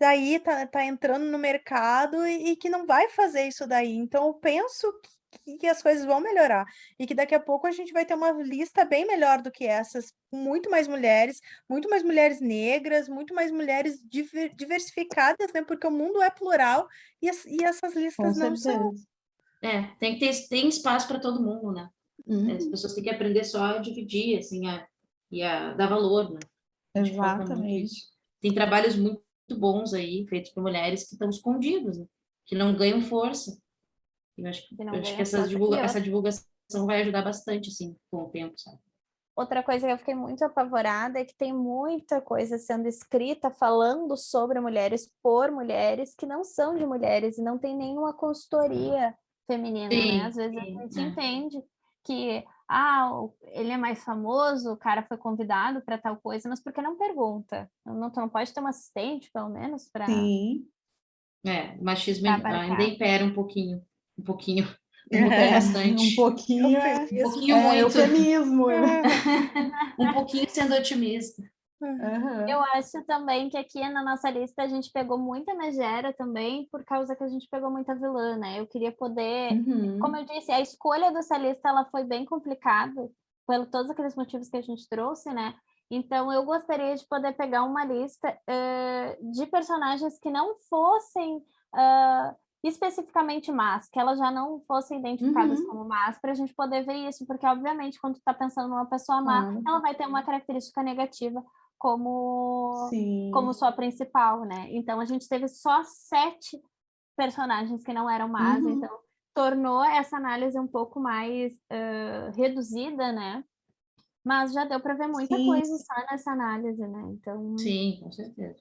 aí, tá entrando no mercado e que não vai fazer isso daí. Então, eu penso que as coisas vão melhorar e que daqui a pouco a gente vai ter uma lista bem melhor do que essas, com muito mais mulheres negras, muito mais mulheres diversificadas, né? Porque o mundo é plural e essas listas Com não são. certeza. Tem espaço para todo mundo, né? As Uhum. pessoas têm que aprender só a dividir, assim, e a dar valor, né? A gente falta muito Exatamente. isso. Tem trabalhos muito bons aí, feitos por mulheres que estão escondidos, né? Que não ganham força. Eu acho que essa divulgação vai ajudar bastante, assim, com o tempo, sabe? Outra coisa que eu fiquei muito apavorada é que tem muita coisa sendo escrita falando sobre mulheres por mulheres que não são de mulheres e não tem nenhuma consultoria feminina, né? Às vezes a gente entende que ele é mais famoso, o cara foi convidado para tal coisa, mas por que não pergunta? Tu não pode ter um assistente, pelo menos, para Sim. O machismo abarcar. ainda impera um pouquinho, um pouquinho bastante. Um pouquinho Um pouquinho muito. eufemismo. Um pouquinho sendo otimista. Uhum. Eu acho também que aqui na nossa lista a gente pegou muita megera também, por causa que a gente pegou muita vilã, né? Eu queria poder, como eu disse, a escolha dessa lista ela foi bem complicada, por todos aqueles motivos que a gente trouxe, né? Então eu gostaria de poder pegar uma lista de personagens que não fossem especificamente más, que elas já não fossem identificadas como más, para a gente poder ver isso, porque obviamente quando tu está pensando numa pessoa má, ela vai ter uma característica negativa como sua principal, né? Então a gente teve só 7 personagens que não eram más, então tornou essa análise um pouco mais reduzida, né? Mas já deu para ver muita coisa só nessa análise, né? Então sim, com certeza.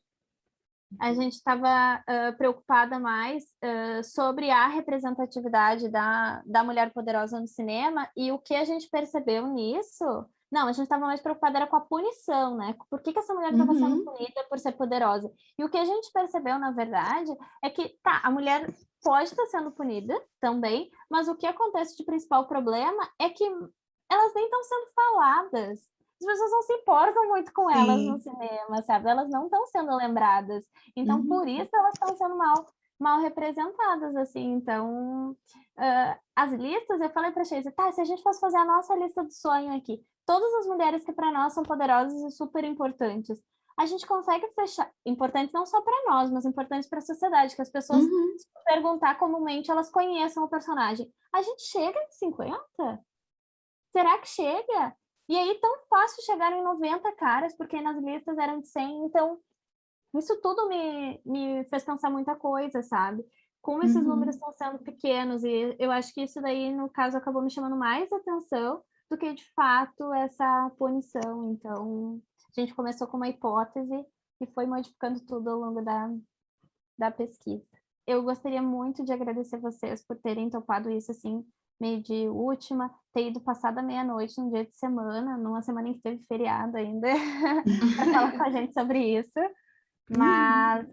A gente estava preocupada mais sobre a representatividade da mulher poderosa no cinema e o que a gente percebeu nisso. Não, a gente estava mais preocupada era com a punição, né? Por que essa mulher estava sendo punida por ser poderosa? E o que a gente percebeu, na verdade, é que a mulher pode estar sendo punida também, mas o que acontece de principal problema é que elas nem estão sendo faladas. As pessoas não se importam muito com elas no cinema, sabe? Elas não estão sendo lembradas. Então, por isso, elas estão sendo mal representadas, assim. Então, as listas, eu falei para Sheisa, se a gente fosse fazer a nossa lista do sonho aqui, todas as mulheres que para nós são poderosas e super importantes, a gente consegue fechar, importantes não só para nós, mas importantes para a sociedade, que as pessoas, se perguntar comumente, elas conheçam o personagem. A gente chega em 50? Será que chega? E aí, tão fácil chegar em 90 caras, porque nas listas eram de 100. Então, isso tudo me fez pensar muita coisa, sabe? Como esses números estão sendo pequenos. E eu acho que isso daí, no caso, acabou me chamando mais atenção do que, de fato, essa punição. Então, a gente começou com uma hipótese e foi modificando tudo ao longo da pesquisa. Eu gostaria muito de agradecer vocês por terem topado isso, assim, meio de última, ter ido passar da meia-noite num dia de semana, numa semana em que teve feriado ainda, para falar com a gente sobre isso. Mas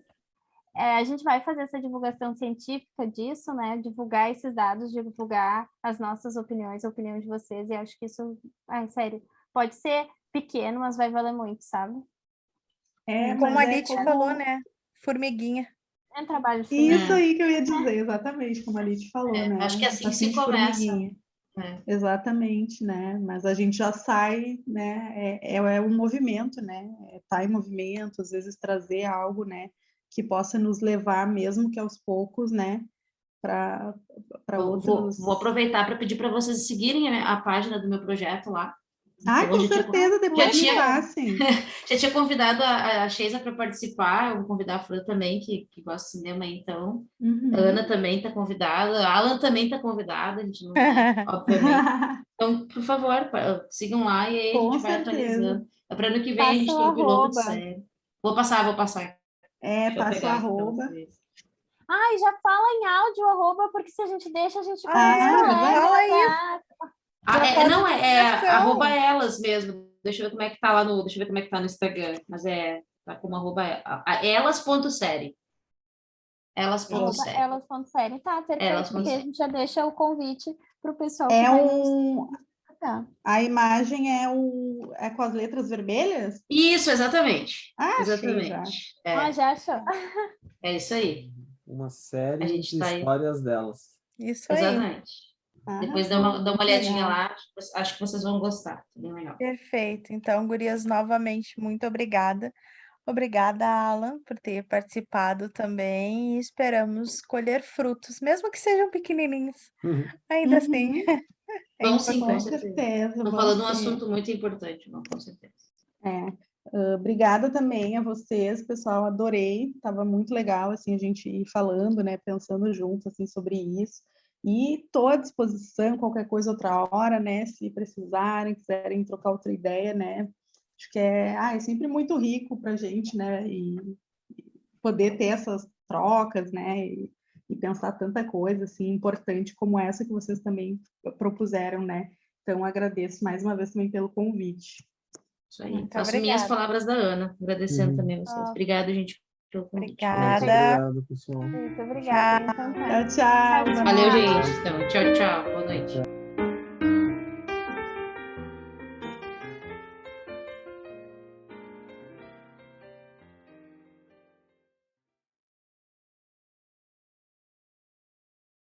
a gente vai fazer essa divulgação científica disso, né? Divulgar esses dados, divulgar as nossas opiniões, a opinião de vocês, e acho que isso, sério, pode ser pequeno, mas vai valer muito, sabe? Como a Lite falou, né? Formiguinha. É trabalho Isso aí que eu ia dizer, exatamente, como a Lidy falou, né? Acho que assim se Bastante começa. formiguinha. Exatamente, né? Mas a gente já sai, né? É um movimento, né? Tá em movimento, às vezes trazer algo, né? Que possa nos levar, mesmo que aos poucos, né? Para outros. Vou aproveitar para pedir para vocês seguirem a página do meu projeto lá. Ah, Então, com certeza, depois me tinha- passem. Já tinha convidado a Sheisa para participar, eu vou convidar a Fran também, que gosta de cinema, então. Uhum. A Ana também está convidada, a Alan também está convidada, a gente não, obviamente. Então, por favor, sigam lá e aí a Com gente vai certeza. atualizando. Para ano que vem a gente Passa tem o um piloto de arroba. série. Vou passar. Deixa eu Passa o pegar aqui para arroba. vocês. Ai, já fala em áudio arroba, porque se a gente deixa, a gente fala isso. Não, é Comunicação. arroba elas mesmo. Deixa eu ver como é que tá lá no. Deixa eu ver como é que tá no Instagram. Mas tá como arroba elas.série. Elas.série. Elas.série. Tá, perfeito, Elas.série. porque a gente já deixa o convite para o pessoal É que vai Tá. A imagem é com as letras vermelhas? Isso, exatamente. Exatamente. Já achou. É isso aí. Uma série A de gente tá histórias delas. Isso aí. Exatamente. Depois dá uma olhadinha lá, acho que vocês vão gostar. Bem legal. Perfeito. Então, gurias, novamente, muito obrigada. Obrigada, Alan, por ter participado também. E esperamos colher frutos, mesmo que sejam pequenininhos. Ainda assim. Vamos sim, com certeza. Estão falando um assunto muito importante, com certeza. Obrigada também a vocês, pessoal, adorei, estava muito legal, assim, a gente ir falando, né, pensando junto, assim, sobre isso, e estou à disposição, qualquer coisa outra hora, né, se precisarem, quiserem trocar outra ideia, né, acho que é sempre muito rico para a gente, né, e poder ter essas trocas, né, e pensar tanta coisa, assim, importante como essa que vocês também propuseram, né, então agradeço mais uma vez também pelo convite. Isso aí. Muito Faço obrigada. minhas palavras da Ana, agradecendo também a vocês. Obrigada, gente, pelo convite. Obrigada. Obrigado, pessoal. Muito obrigada. Então, tá. Tchau. Valeu, gente. Então, tchau, tchau. Boa noite.